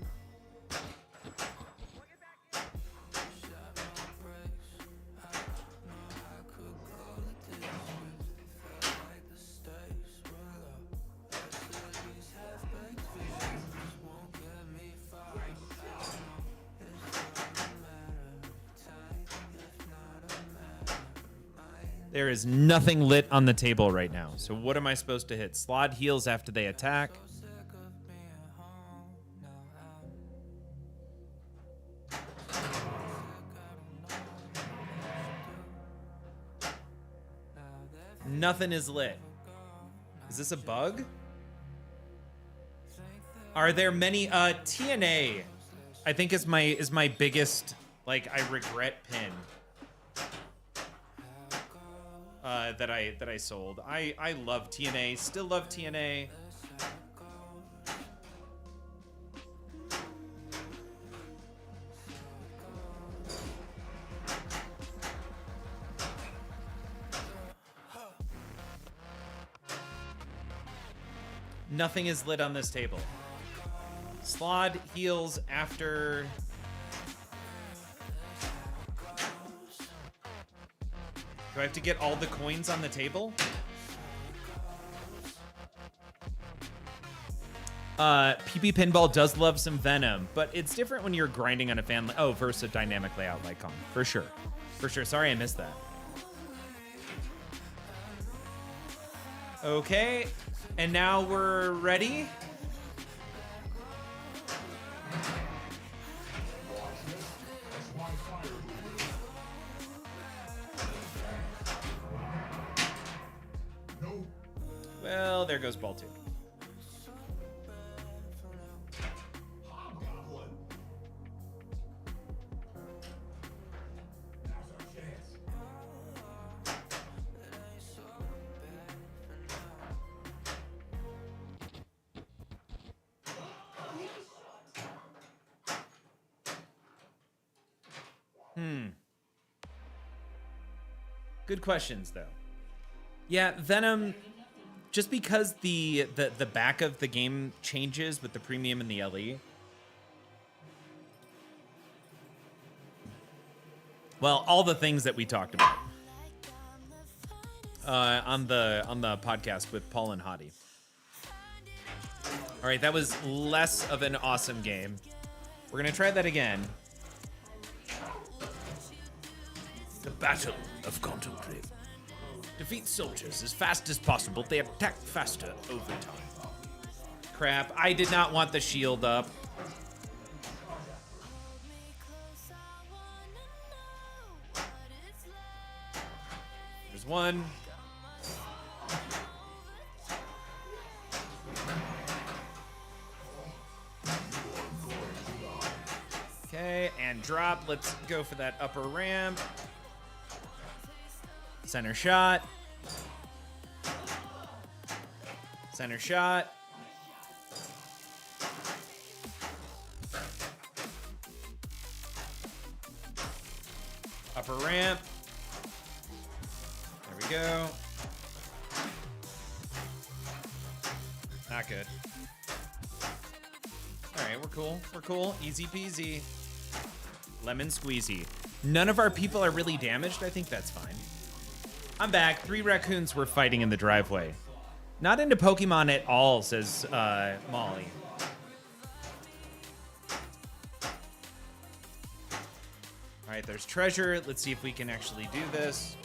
There is nothing lit on the table right now. So what am I supposed to hit? Slot heals after they attack. Nothing is lit. Is this a bug? Are there many TNA? I think is my biggest, like, I regret pin. That I sold. I love TNA, still love TNA. Nothing is lit on this table. Slod heals after. Do I have to get all the coins on the table? PB Pinball does love some Venom, but it's different when you're grinding on a fan. Oh, versus a dynamic layout Lycon. For sure. For sure. Sorry I missed that. Okay. And now we're ready. Well, there goes ball 2. Hobgoblin. Now's our chance. Good questions, though. Yeah, Venom, just because the back of the game changes with the premium and the LE. Well, all the things that we talked about on the podcast with Paul and Hottie. All right, that was less of an awesome game. We're gonna try that again. The Battle of Contemplate. Defeat soldiers as fast as possible. They attack faster over time. Crap, I did not want the shield up. There's one. Okay, and drop. Let's go for that upper ramp. Center shot. Center shot. Upper ramp. There we go. Not good. All right, we're cool. We're cool. Easy peasy. Lemon squeezy. None of our people are really damaged. I think that's fine. I'm back. 3 raccoons were fighting in the driveway. Not into Pokemon at all, says Molly. All right, there's treasure. Let's see if we can actually do this.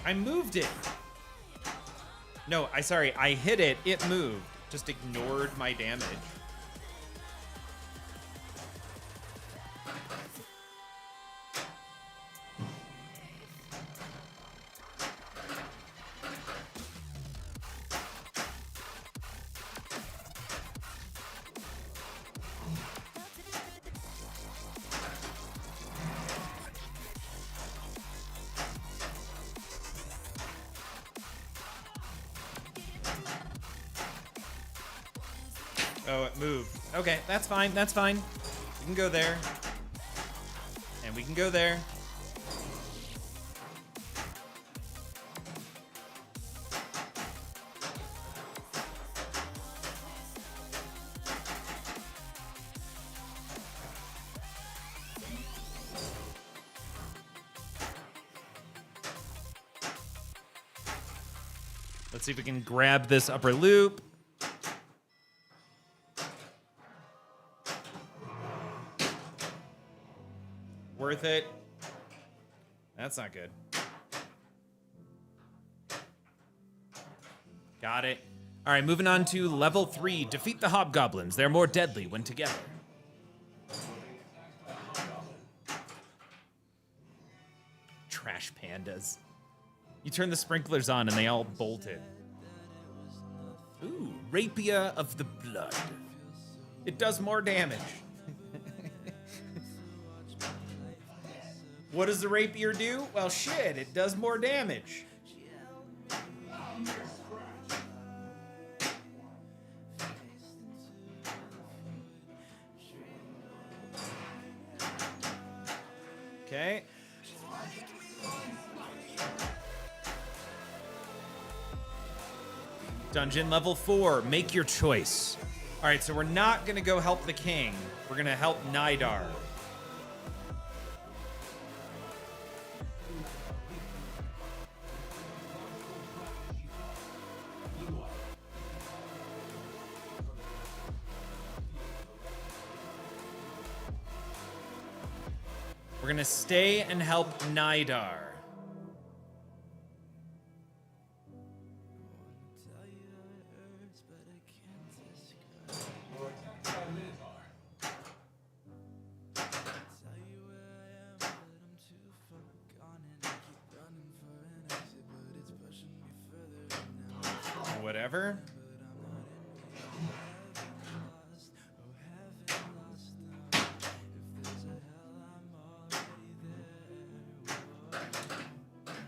I moved it. No, sorry, I hit it. It moved. Just ignored my damage. Oh, it moved. Okay, that's fine. That's fine. We can go there. And we can go there. Let's see if we can grab this upper loop. Worth it. That's not good. Got it. All right, moving on to level 3. Defeat the hobgoblins. They're more deadly when together. Trash pandas. You turn the sprinklers on and they all bolted. Ooh, Rapier of the Blood. It does more damage. What does the rapier do? Well, shit, it does more damage. Okay. Dungeon level 4, make your choice. All right, so we're not gonna go help the king. We're gonna help Nidar. We're gonna stay and help Nidar. whatever.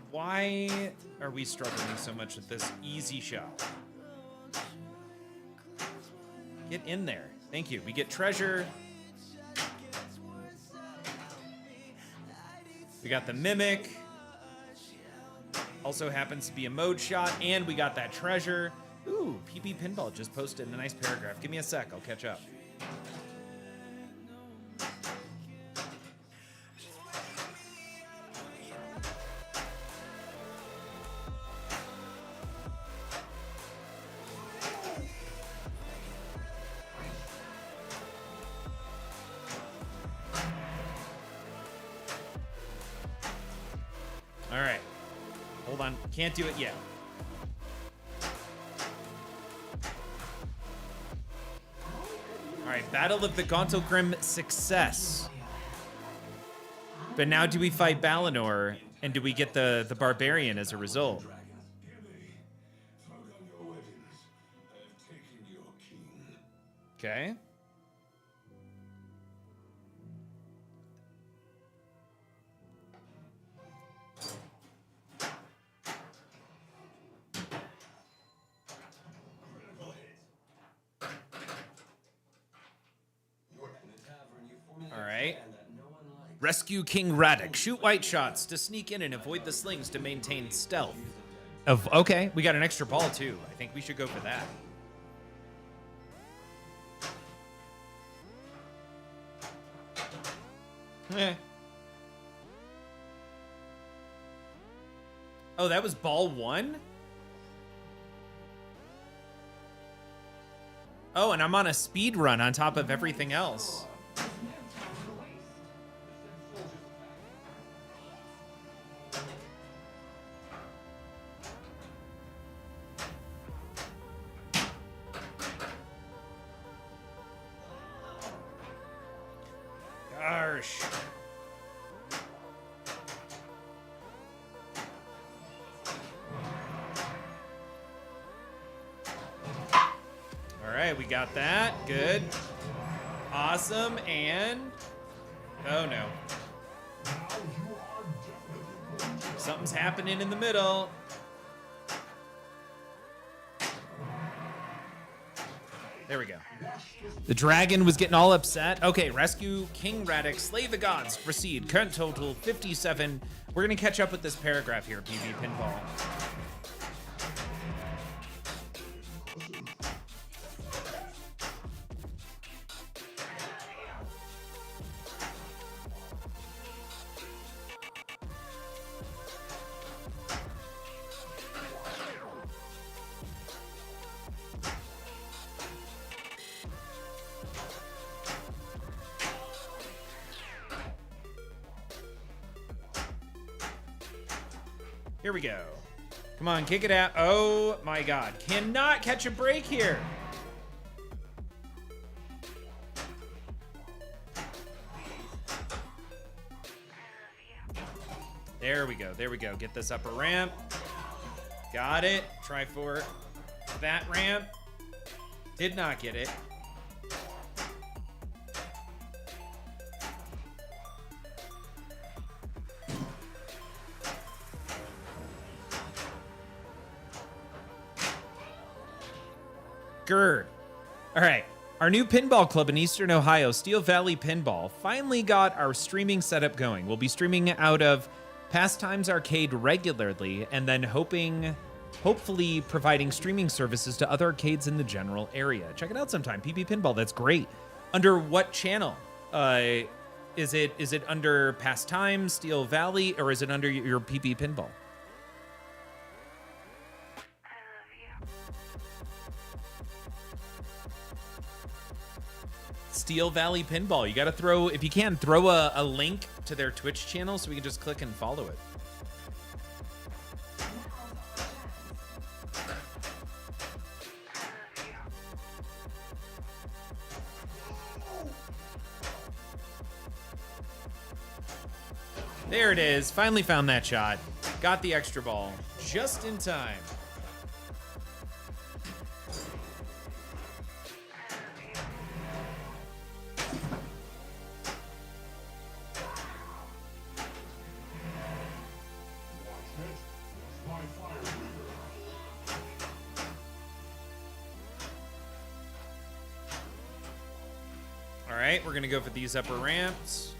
Why are we struggling so much with this easy shot? Get in there. Thank you. We get treasure. We got the mimic. Also happens to be a mode shot, and we got that treasure. Ooh, PB Pinball just posted a nice paragraph. Give me a sec, I'll catch up. All right. Hold on. Can't do it yet. All right. Battle of the Gauntlgrim success. But now do we fight Balinor, and do we get the Barbarian as a result? Okay. All right. Rescue King Radek. Shoot white shots to sneak in and avoid the slings to maintain stealth. Okay, we got an extra ball too. I think we should go for that. Oh, that was ball 1? Oh, and I'm on a speed run on top of everything else. Gosh. All right, we got that. Good. Awesome. And oh no. Something's happening in the middle. There we go. The dragon was getting all upset. Okay, rescue King Radek, slay the gods, proceed. Current total 57. We're gonna catch up with this paragraph here, PB Pinball. Here we go. Come on, kick it out. Oh my God. Cannot catch a break here. There we go. There we go. Get this upper ramp. Got it. Try for that ramp. Did not get it. Grr. All right. Our new pinball club in Eastern Ohio, Steel Valley Pinball, finally got our streaming setup going. We'll be streaming out of Pastimes Arcade regularly, and then hopefully providing streaming services to other arcades in the general area. Check it out sometime. PB Pinball, that's great. Under what channel? Is it under Pastimes, Steel Valley, or is it under your PB Pinball? Steel Valley Pinball. You got to throw, if you can, throw a link to their Twitch channel so we can just click and follow it. There it is. Finally found that shot. Got the extra ball just in time. right, we're gonna go for these upper ramps.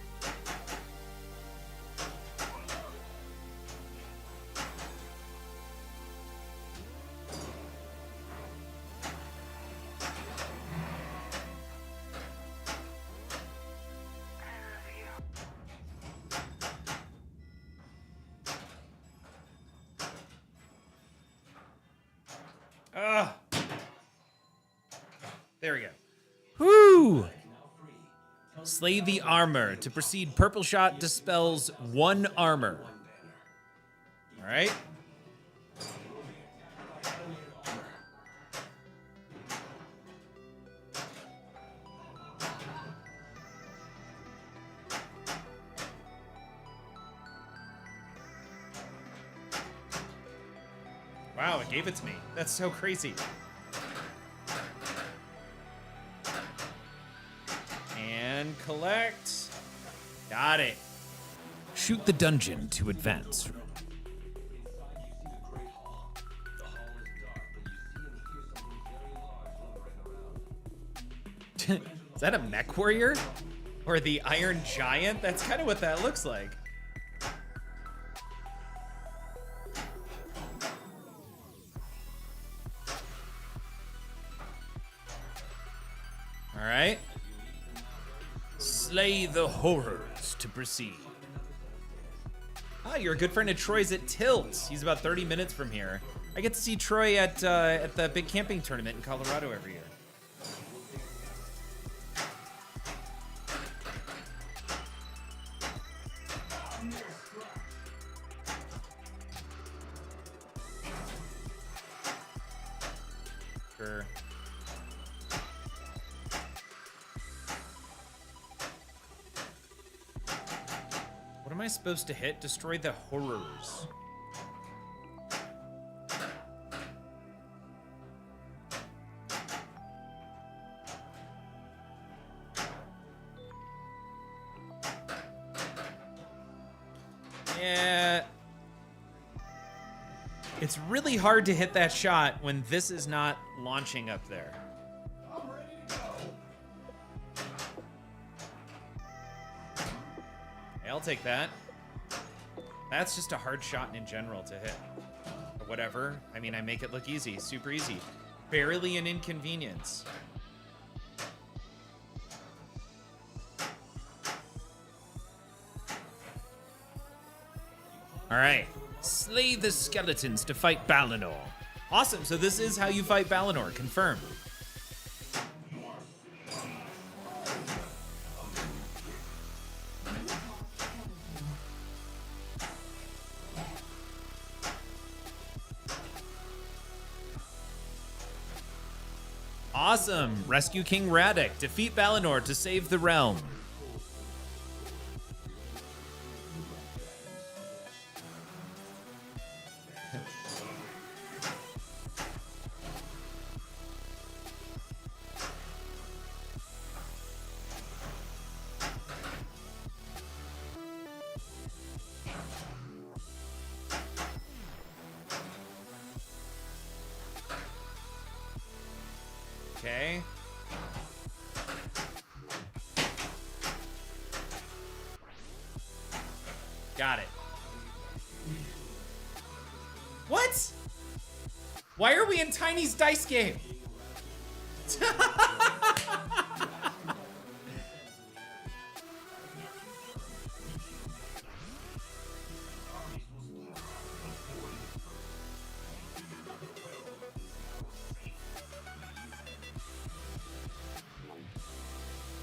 There we go. Woo! Slay the armor. To proceed, purple shot dispels 1 armor. All right. Wow, it gave it to me. That's so crazy. And collect. Got it. Shoot the dungeon to advance. Is that a mech warrior? Or the Iron Giant? That's kind of what that looks like. All right. Slay the horrors to proceed. Ah, you're a good friend of Troy's at Tilt. He's about 30 minutes from here. I get to see Troy at the big camping tournament in Colorado every year. Sure. What am I supposed to hit? Destroy the horrors. Yeah. It's really hard to hit that shot when this is not launching up there. I'll take that. That's just a hard shot in general to hit. Or whatever. I mean, I make it look easy. Super easy. Barely an inconvenience. All right. Slay the skeletons to fight Balinor. Awesome. So this is how you fight Balinor. Confirmed. Awesome. Rescue King Radek. Defeat Balinor to save the realm. Okay. Got it. What? Why are we in Tiny's dice game?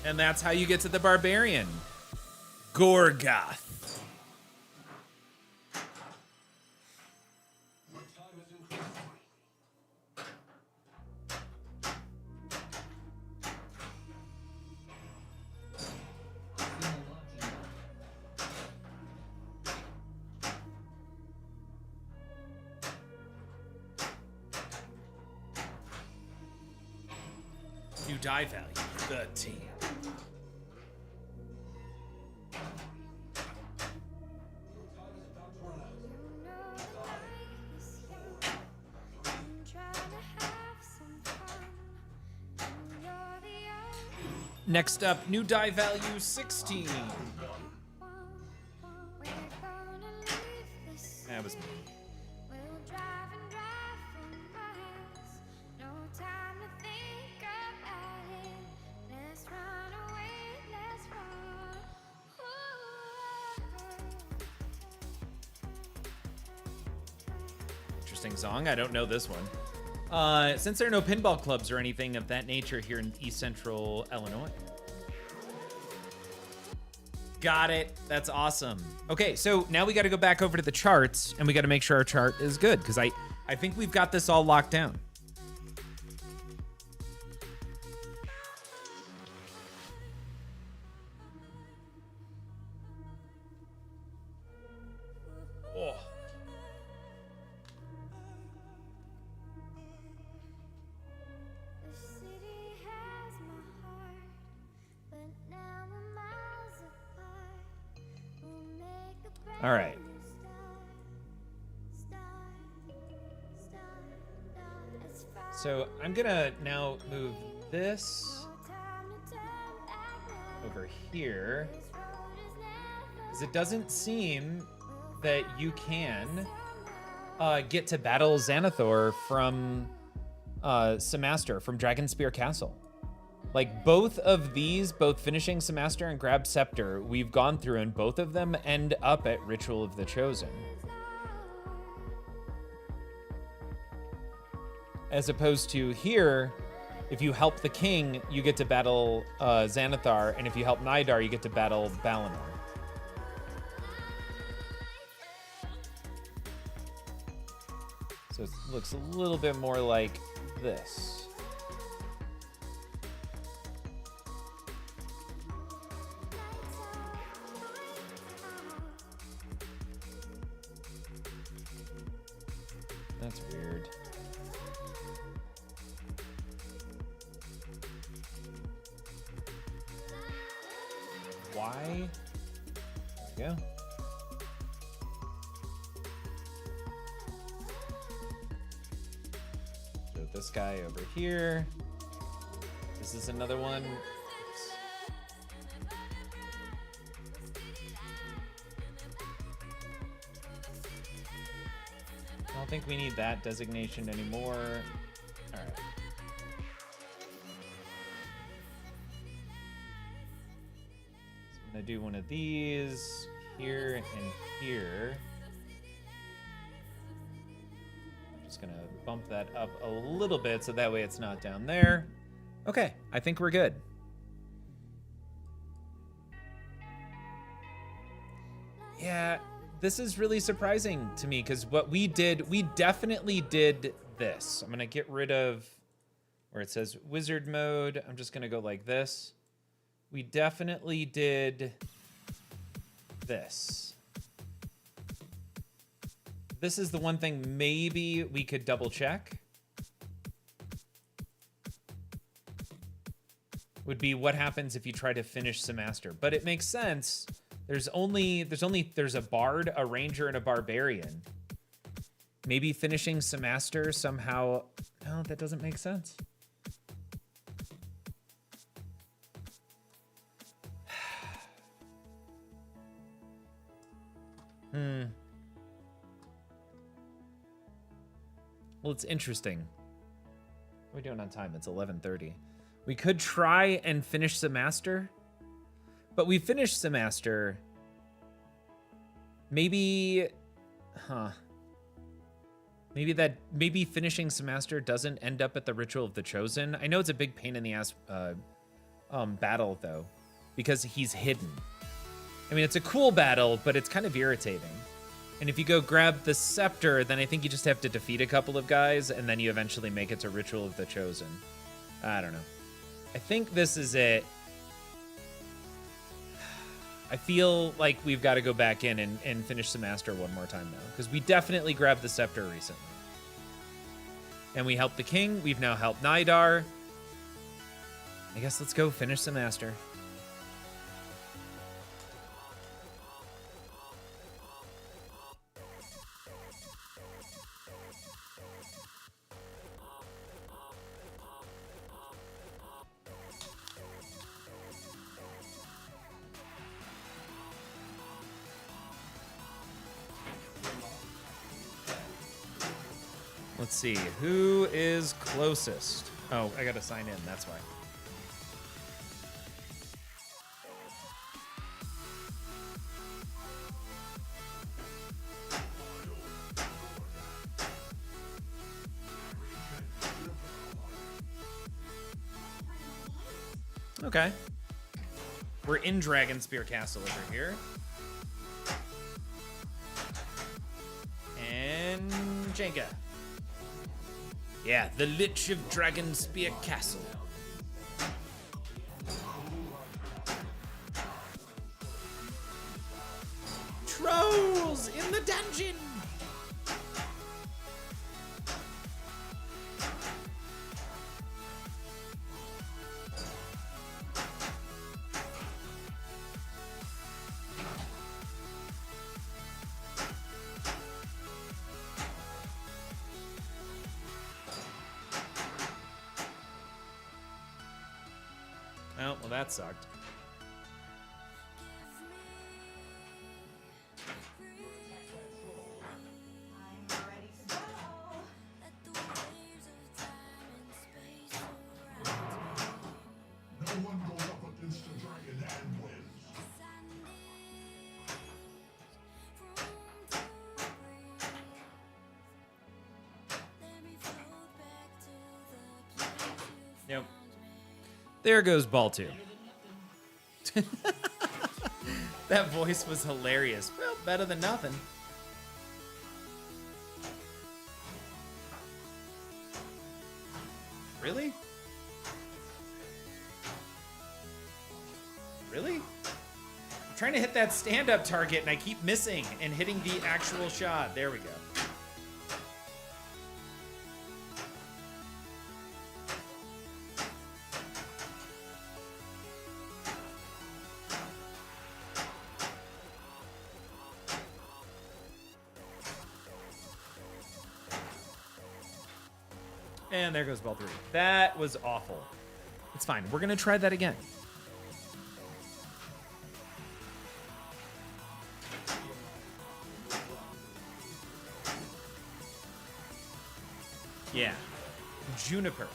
And that's how you get to the barbarian. Gorgoth. New die value, 13. Next up, new die value 16. That was me. Interesting song. I don't know this one. Since there are no pinball clubs or anything of that nature here in East Central Illinois. Got it. That's awesome. Okay, so now we got to go back over to the charts, and we got to make sure our chart is good, because I think we've got this all locked down. Oh. All right. So I'm gonna now move this over here, because it doesn't seem that you can get to battle Xanathor from Semaster, from Dragonspear Castle. Like, both of these, both finishing Semaster and Grab Scepter, we've gone through, and both of them end up at Ritual of the Chosen. As opposed to here, if you help the king, you get to battle Xanathar, and if you help Nidar, you get to battle Balinor. So it looks a little bit more like this. That's weird. Why? There we go. So this guy over here. This is another one. Oops. I don't think we need that designation anymore. All right. So I'm gonna do one of these here and here. I'm just gonna bump that up a little bit so that way it's not down there. Okay, I think we're good. Yeah. This is really surprising to me, because what we did, we definitely did this. I'm gonna get rid of where it says wizard mode. I'm just gonna go like this. We definitely did this. This is the one thing maybe we could double check. Would be what happens if you try to finish Semaster. But it makes sense. There's a bard, a ranger, and a barbarian. Maybe finishing Semaster somehow. No, that doesn't make sense. Well, it's interesting. What are we doing on time? It's 11:30. We could try and finish Semaster. But we finished Semaster. Maybe, maybe finishing Semaster doesn't end up at the Ritual of the Chosen. I know it's a big pain in the ass battle though, because he's hidden. I mean, it's a cool battle, but it's kind of irritating. And if you go grab the scepter, then I think you just have to defeat a couple of guys, and then you eventually make it to Ritual of the Chosen. I don't know. I think this is it. I feel like we've got to go back in and finish Semaster one more time now, because we definitely grabbed the scepter recently. And we helped the king. We've now helped Nidar. I guess let's go finish Semaster. Let's see. Who is closest? Oh, I gotta sign in. That's why. Okay. We're in Dragon Spear Castle over here. And Jenga. Yeah, the Lich of Dragon Spear Castle. Trolls in the dungeon! Oh, well, that sucked. No one goes up against the dragon and wins. Yep. There goes ball 2. That voice was hilarious. Well, better than nothing. Really? Really? I'm trying to hit that stand-up target and I keep missing and hitting the actual shot. There we go. And there goes ball 3. That was awful. It's fine. We're going to try that again. Yeah. Juniper.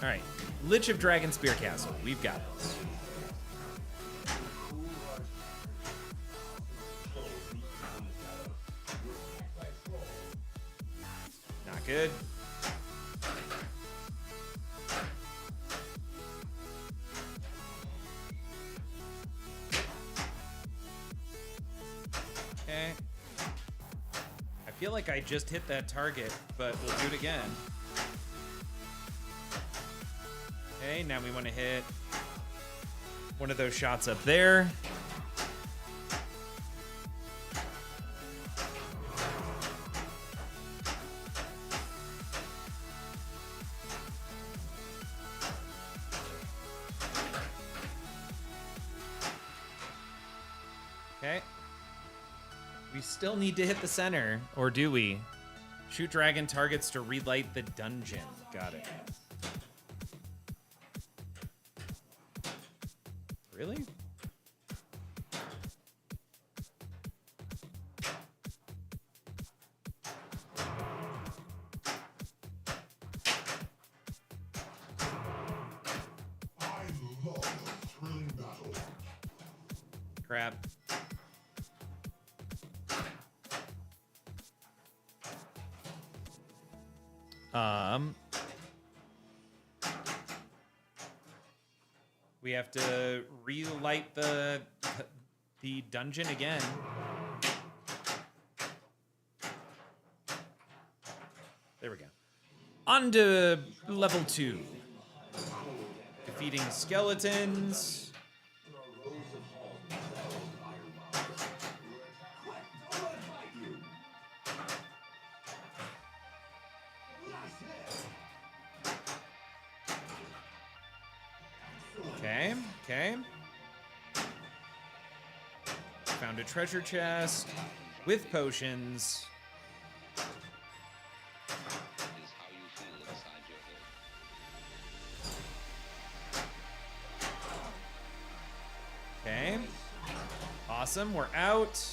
All right. Lich of Dragon Spear Castle. We've got this. Not good. Okay. I feel like I just hit that target, but we'll do it again. Okay, now we want to hit one of those shots up there. Okay. We still need to hit the center, or do we? Shoot dragon targets to relight the dungeon. Got it. Really? I love a thrilling battle. Crap. We have to relight the dungeon again. There we go. On to level 2. Defeating skeletons. Okay, okay. Found a treasure chest with potions. Awesome, we're out.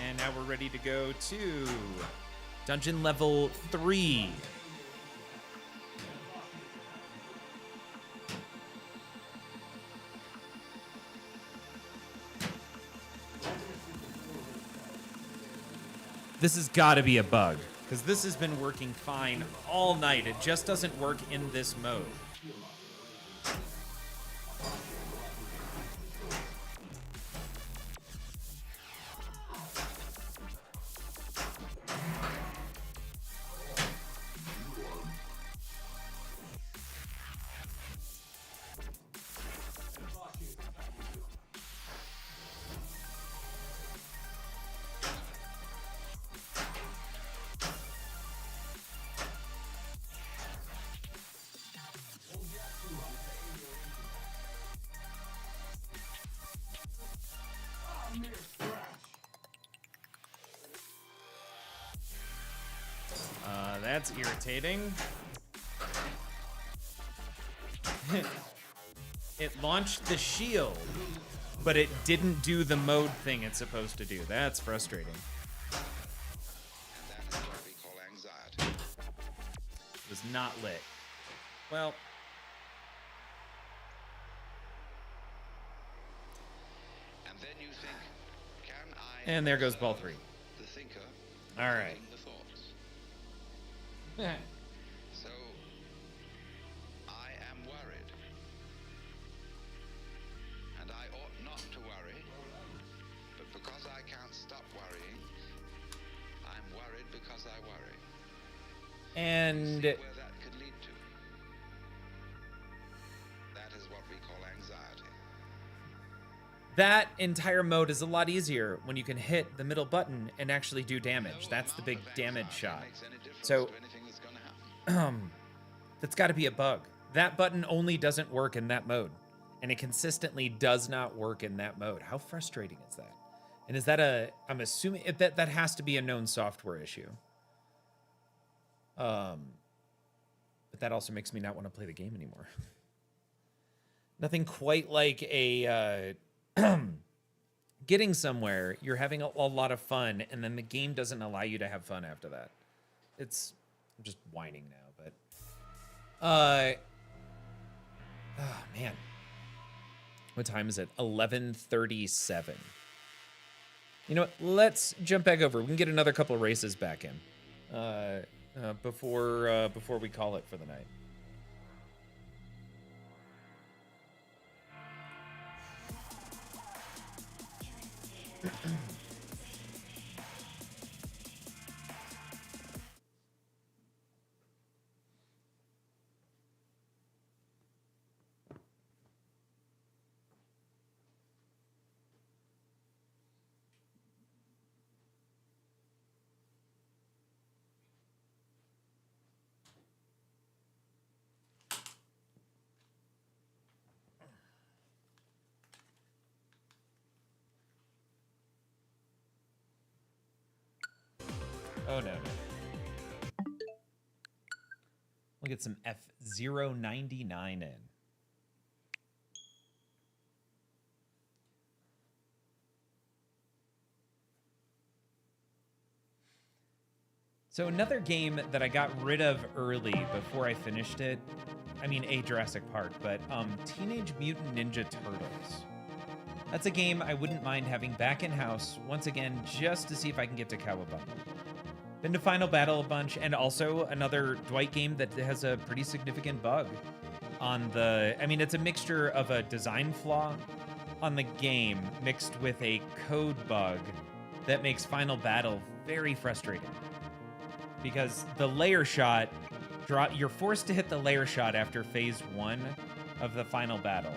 And now we're ready to go to dungeon level 3. This has got to be a bug, because this has been working fine all night. It just doesn't work in this mode. That's irritating. It launched the shield, but it didn't do the mode thing it's supposed to do. That's frustrating. And that is what we call anxiety. It was not lit. Well, And then you think, can I... and there goes ball 3. The thinker. All right. The thoughts. So, I am worried. And I ought not to worry. But because I can't stop worrying, I'm worried because I worry. And See where that could lead to. That is what we call anxiety. that entire mode is a lot easier when you can hit the middle button and actually do damage. That's the big damage shot. So that's got to be a bug. That button only doesn't work in that mode, and it consistently does not work in that mode. How frustrating is that? And is that a, I'm assuming that has to be a known software issue. But that also makes me not want to play the game anymore. Nothing quite like a getting somewhere, you're having a lot of fun, and then the game doesn't allow you to have fun after that. It's, I'm just whining now, but oh man, what time is it? 11:37. You know what? Let's jump back over. We can get another couple of races back in before we call it for the night. Oh, no. We'll get some F099 in. So another game that I got rid of early before I finished it, I mean, Jurassic Park, but Teenage Mutant Ninja Turtles. That's a game I wouldn't mind having back in-house, once again, just to see if I can get to Cowabunga. Been to Final Battle a bunch, and also another Dwight game that has a pretty significant bug on the... I mean, it's a mixture of a design flaw on the game mixed with a code bug that makes Final Battle very frustrating. Because the layer shot, you're forced to hit the layer shot after phase 1 of the Final Battle.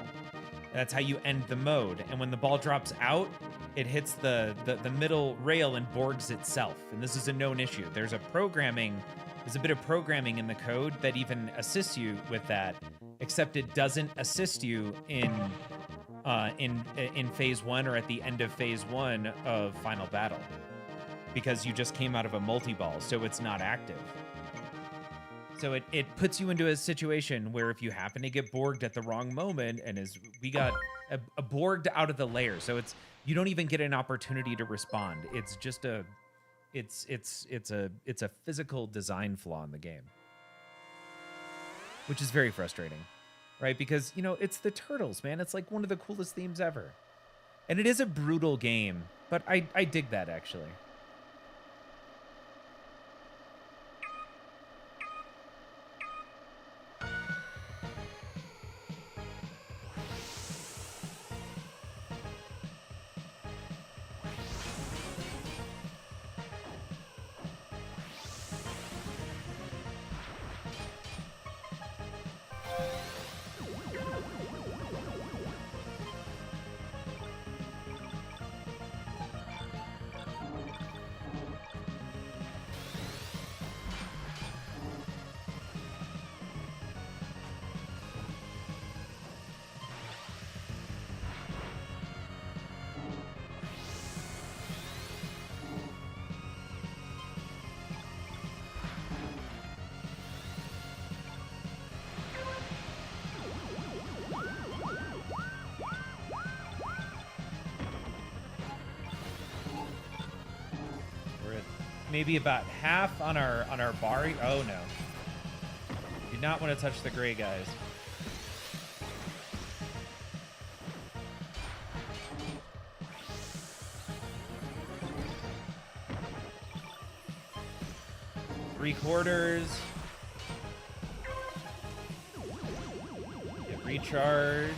That's how you end the mode. And when the ball drops out, it hits the middle rail and Borgs itself. And this is a known issue. There's a bit of programming in the code that even assists you with that, except it doesn't assist you in phase 1 or at the end of phase 1 of Final Battle, because you just came out of a multi-ball, so it's not active. So it puts you into a situation where if you happen to get borged at the wrong moment, and as we got a borged out of the layer, so you don't even get an opportunity to respond. It's just it's a physical design flaw in the game, which is very frustrating, right? Because it's the Turtles, man. It's like one of the coolest themes ever, and it is a brutal game, but I dig that actually. Maybe about half on our bar. Oh no. Do not want to touch the gray guys. Three-quarters. Get recharged.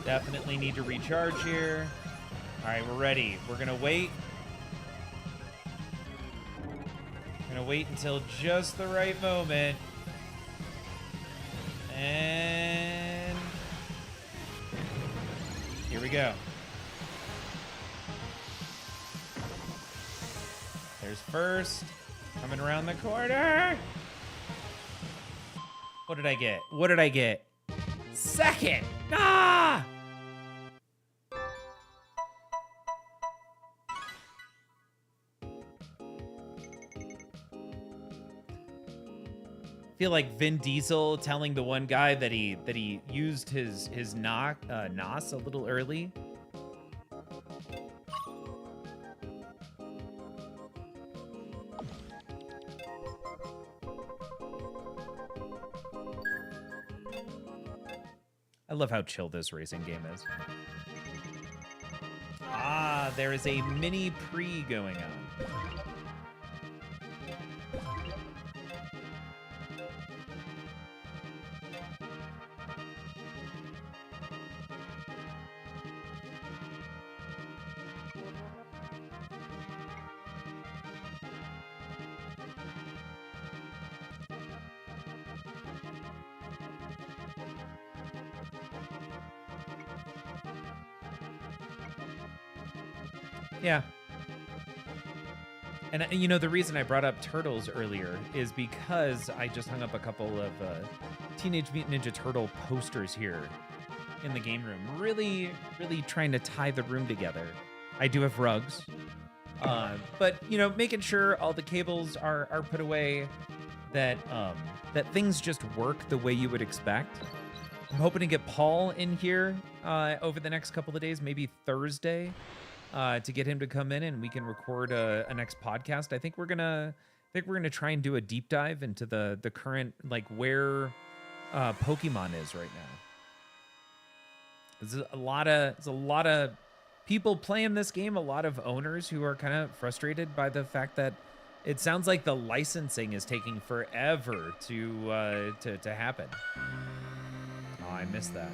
Definitely need to recharge here. All right, we're ready. We're gonna wait. We're gonna wait until just the right moment. And here we go. There's first. Coming around the corner. What did I get? What did I get? Second. Ah! Feel like Vin Diesel telling the one guy that he used his nos a little early. I love how chill this racing game is. Ah, there is a mini pre going on. Yeah. And, the reason I brought up Turtles earlier is because I just hung up a couple of Teenage Mutant Ninja Turtle posters here in the game room. Really, really trying to tie the room together. I do have rugs. But, making sure all the cables are put away, that things just work the way you would expect. I'm hoping to get Paul in here over the next couple of days, maybe Thursday. To get him to come in and we can record a next podcast. I think we're gonna try and do a deep dive into the current, like, where Pokemon is right now. There's a lot of people playing this game, a lot of owners who are kind of frustrated by the fact that it sounds like the licensing is taking forever to happen. Oh, I missed that.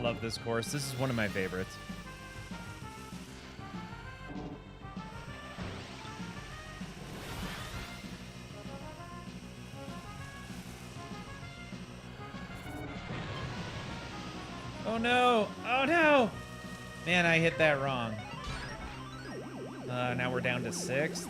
love this course. This is one of my favorites. Oh no! Oh no! Man, I hit that wrong. Now we're down to 6th.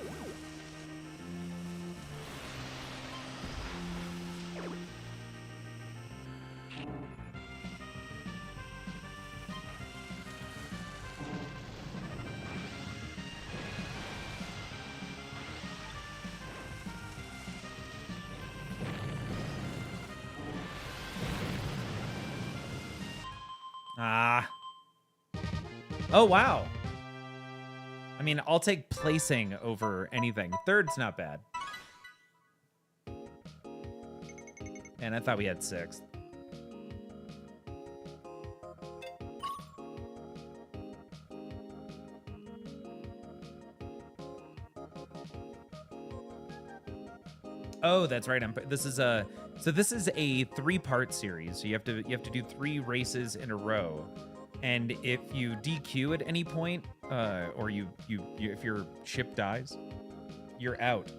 Ah. Oh, wow. I mean, I'll take placing over anything. 3rd's not bad. And I thought we had 6th. Oh, that's right. This is a 3-part series. So you have to do 3 races in a row. And if you DQ at any point, or if your ship dies, you're out.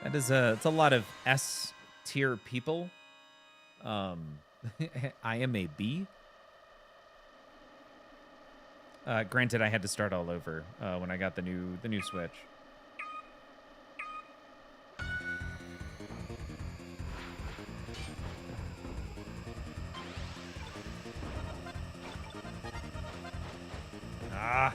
That is it's a lot of S tier people. I am a B. Granted, I had to start all over when I got the new Switch. Ah.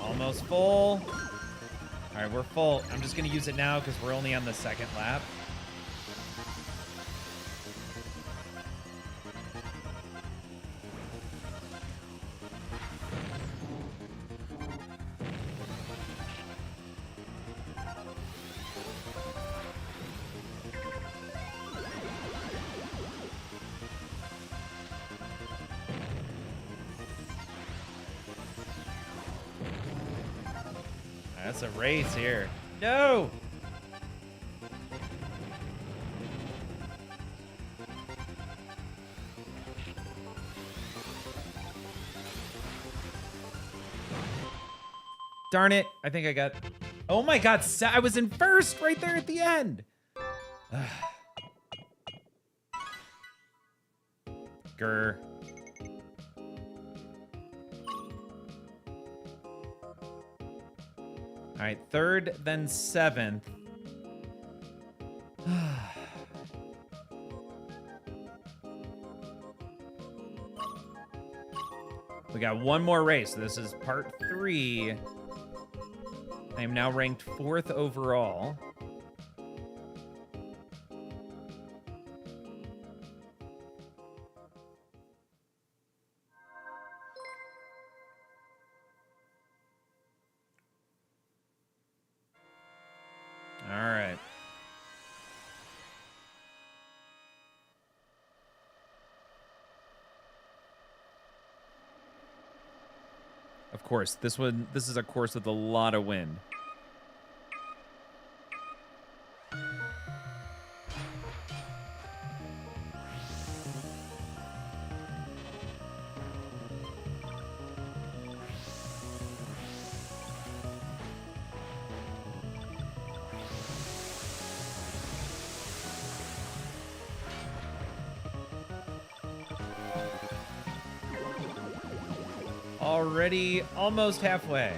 Almost full. All right, we're full. I'm just going to use it now because we're only on the 2nd lap. That's a race here. No! Darn it. I think I got... Oh my god, I was in 1st right there at the end. Grr. All right, 3rd, then 7th. We got one more race. This is part 3. I am now ranked 4th overall. All right. Of course, this is a course with a lot of wind. already almost halfway.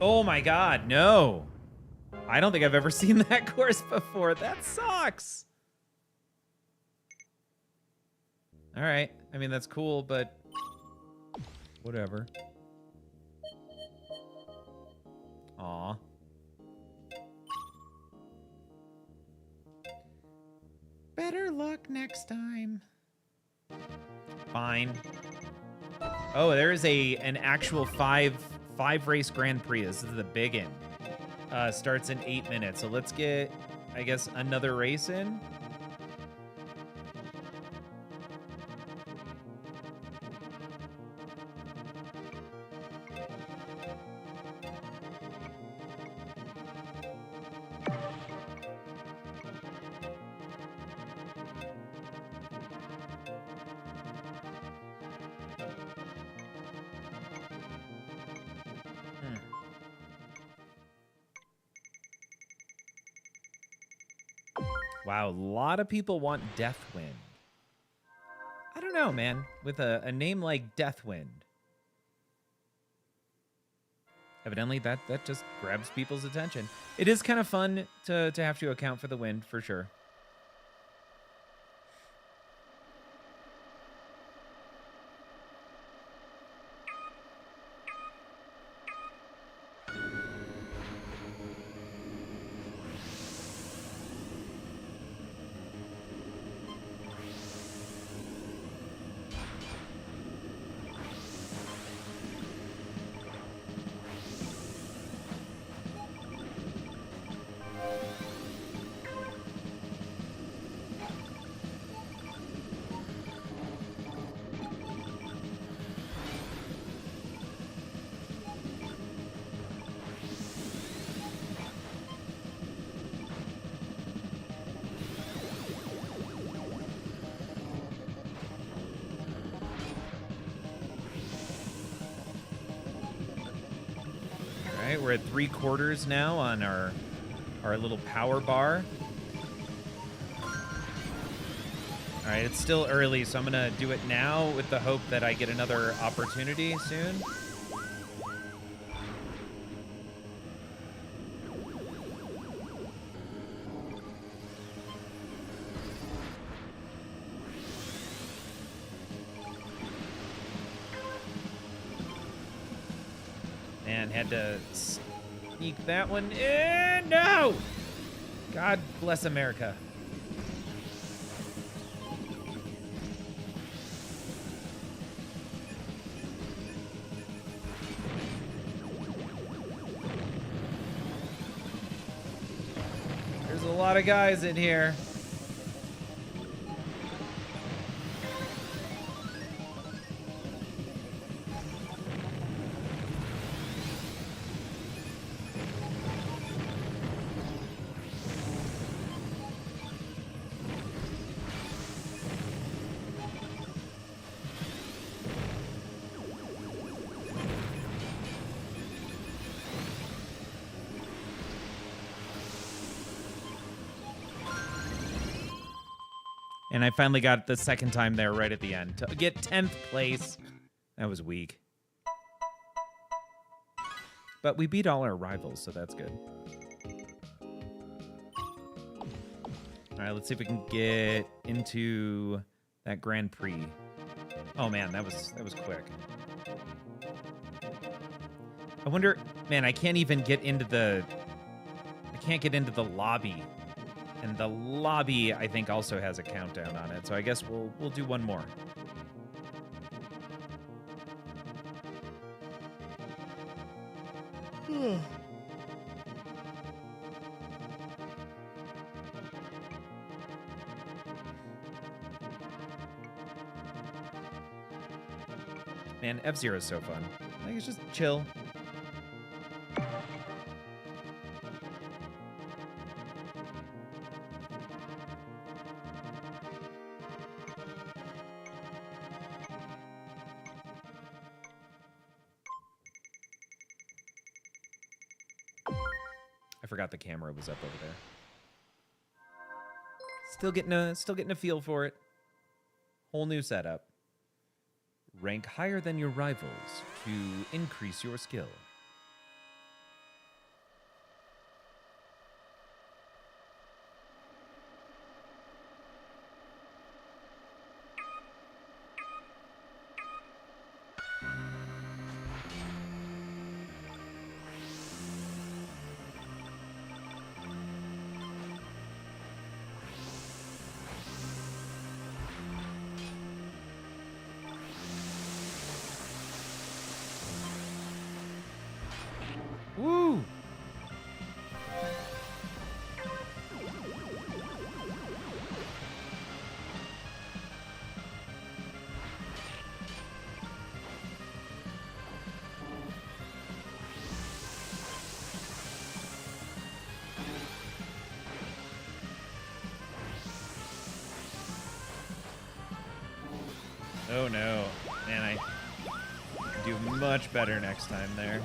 Oh my god, no. I don't think I've ever seen that course before. That sucks. All right. I mean, that's cool, but whatever. Aw. Better luck next time. Fine. Oh, there is an actual five race Grand Prix. This is the big one. Starts in 8 minutes. So let's get, I guess, another race in. Wow, a lot of people want Deathwind. I don't know, man. With a name like Deathwind. Evidently, that just grabs people's attention. It is kind of fun to have to account for the wind, for sure. We're at 3/4 now on our little power bar. All right, it's still early, so I'm gonna do it now with the hope that I get another opportunity soon. Man, had to sneak that one in. No! God bless America. There's a lot of guys in here. And I finally got it the second time there right at the end. To get 10th place. That was weak. But we beat all our rivals, so that's good. All right, let's see if we can get into that Grand Prix. Oh man, that was quick. I wonder, man, I can't even get into the lobby. And the lobby, I think, also has a countdown on it. So I guess we'll do one more. Man, F-Zero is so fun. Like, it's just chill. forgot the camera was up over there. Still getting a feel for it. Whole new setup. Rank higher than your rivals to increase your skill. Woo! Oh no. Man, I do much better next time there.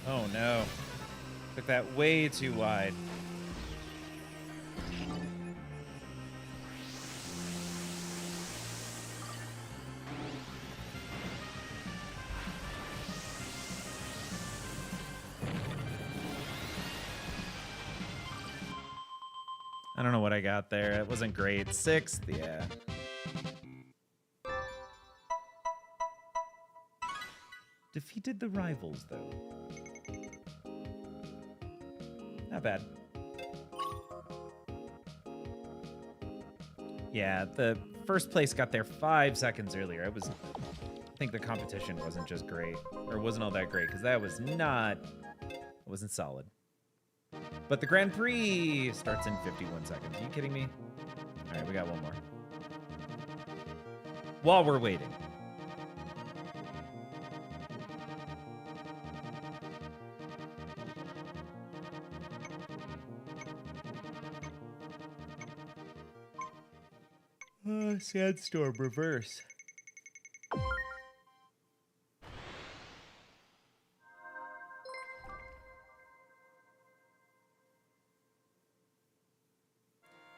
Oh no. Took that way too wide. I don't know what I got there. It wasn't great. 6th, yeah. Defeated the rivals, though. Not bad. Yeah, the first place got there 5 seconds earlier. I think the competition wasn't just great, or wasn't all that great, because that was not, it wasn't solid. But the Grand Prix starts in 51 seconds. Are you kidding me? All right, we got one more. While we're waiting. Sandstorm reverse.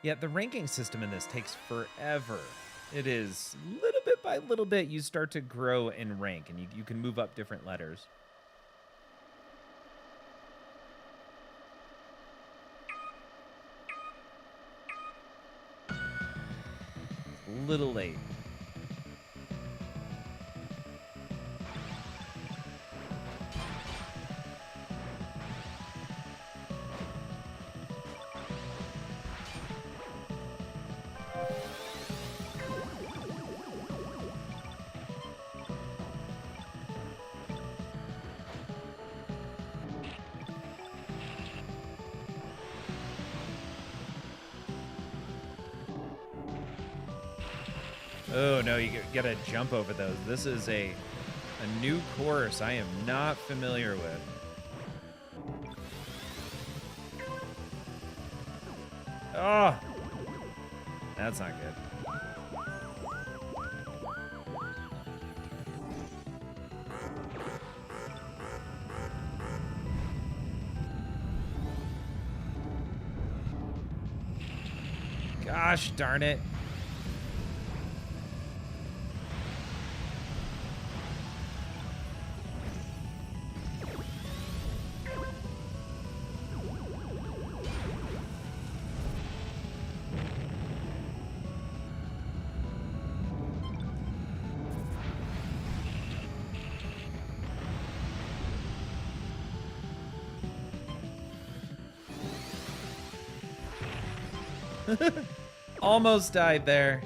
Yeah, the ranking system in this takes forever. It is little bit by little bit you start to grow in rank, and you can move up different letters. A little late. Oh no, you gotta jump over those. This is a new course I am not familiar with. Oh, that's not good. Gosh darn it. Almost died there.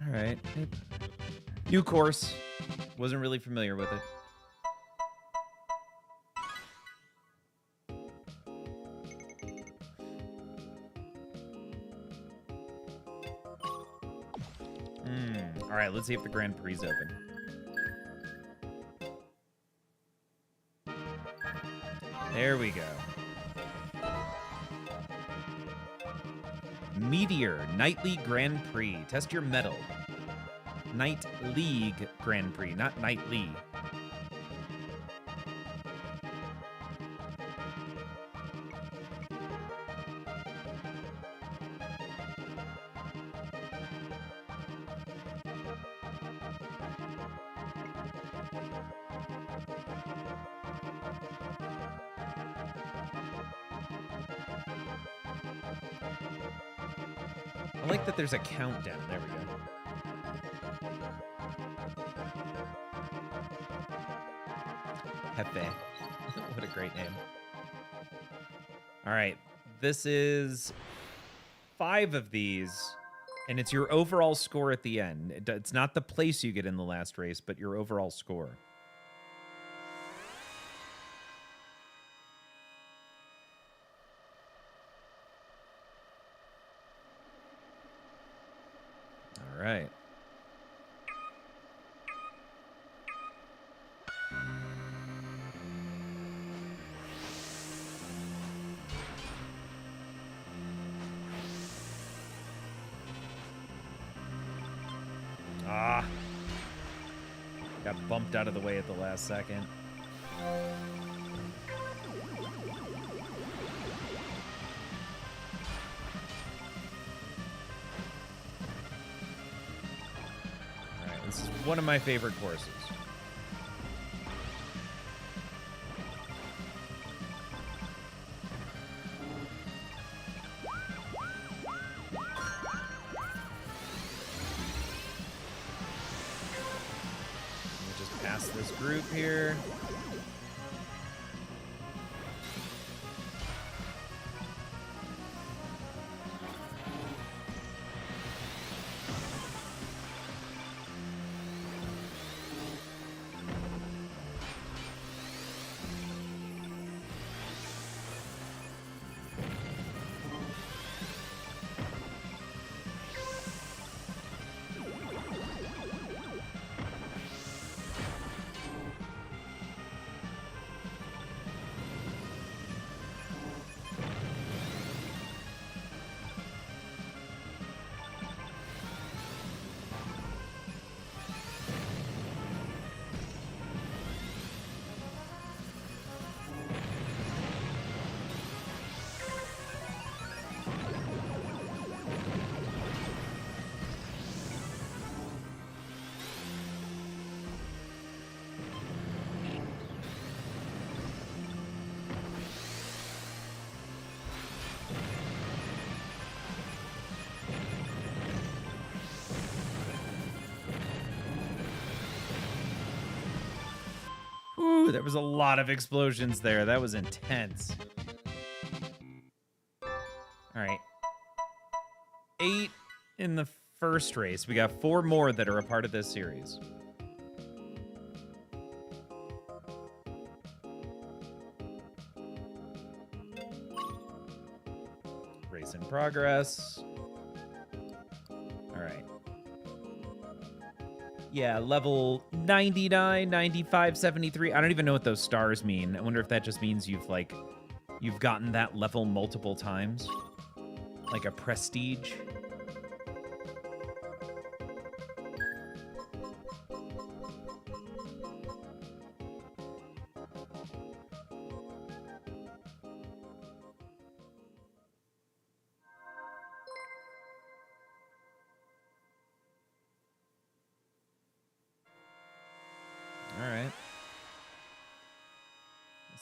All right. New course. Wasn't really familiar with it. All right, let's see if the Grand Prix is open. There we go. Meteor Nightly Grand Prix. Test your mettle. Night League Grand Prix, not Nightly. I like that there's a countdown. There we go. Hefe. What a great name. All right. This is 5 of these, and it's your overall score at the end. It's not the place you get in the last race, but your overall score. All right. Ah. Got bumped out of the way at the last second. This is one of my favorite courses. Let me just pass this group here. Ooh, there was a lot of explosions there. That was intense. All right. 8 in the first race. We got 4 more that are a part of this series. Race in progress. All right. Yeah, level 99, 95, 73. I don't even know what those stars mean. I wonder if that just means you've gotten that level multiple times. Like a prestige.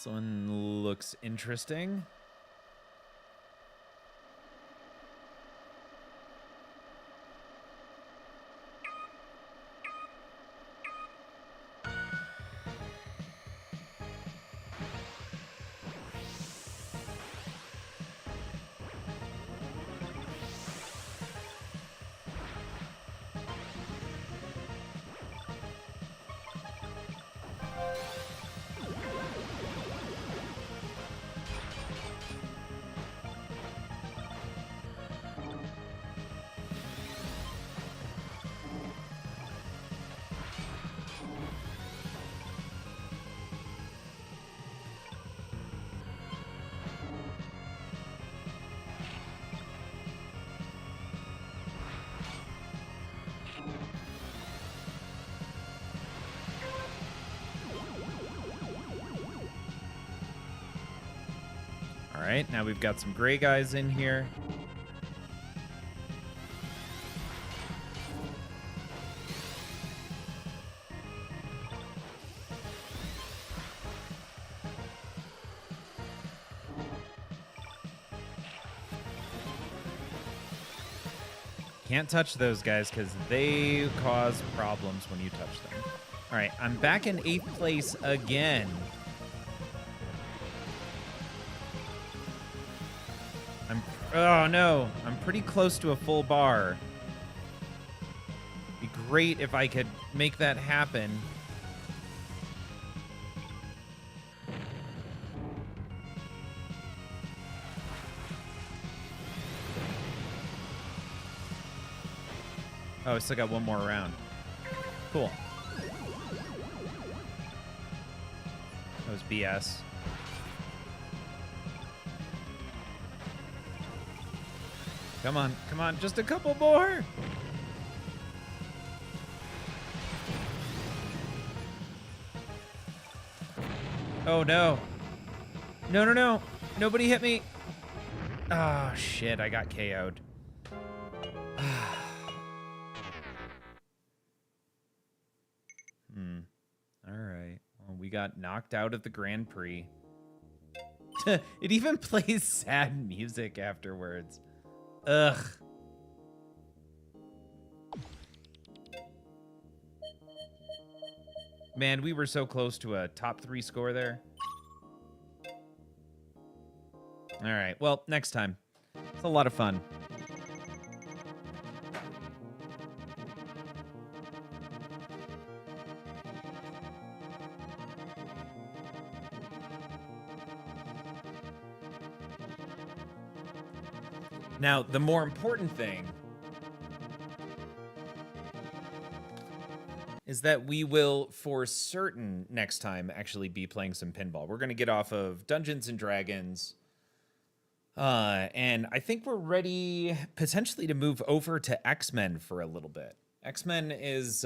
This one looks interesting. All right, now we've got some gray guys in here. Can't touch those guys because they cause problems when you touch them. All right, I'm back in 8th place again. Oh no, I'm pretty close to a full bar. Be great if I could make that happen. Oh, I still got one more round. Cool. That was BS. Come on, just a couple more. Oh no. No. Nobody hit me. Oh shit, I got KO'd. All right. Well, we got knocked out of the Grand Prix. It even plays sad music afterwards. Ugh. Man, we were so close to a top 3 score there. All right, well, next time. It's a lot of fun. Now, the more important thing is that we will, for certain, next time actually be playing some pinball. We're going to get off of Dungeons and Dragons, and I think we're ready potentially to move over to X-Men for a little bit. X-Men is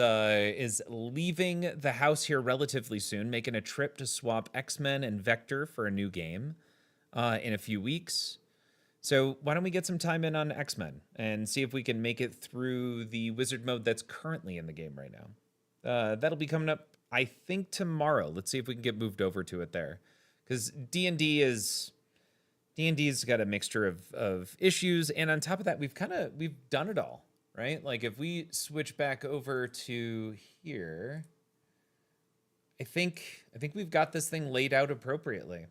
leaving the house here relatively soon, making a trip to swap X-Men and Vector for a new game in a few weeks. So why don't we get some time in on X-Men and see if we can make it through the wizard mode that's currently in the game right now. That'll be coming up, I think, tomorrow. Let's see if we can get moved over to it there. Because D&D's got a mixture of issues, and on top of that, we've done it all, right? Like if we switch back over to here, I think we've got this thing laid out appropriately.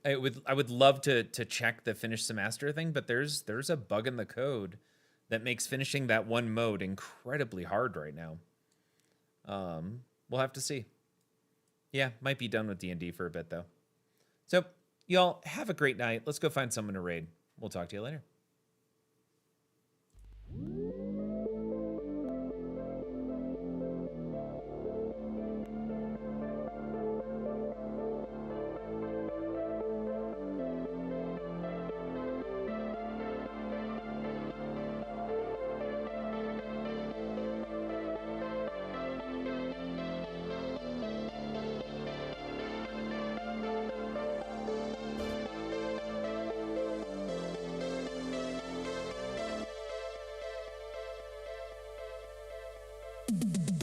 I would love to check the finish some master thing, but there's a bug in the code that makes finishing that one mode incredibly hard right now. We'll have to see. Yeah, might be done with D&D for a bit though. So y'all have a great night. Let's go find someone to raid. We'll talk to you later. You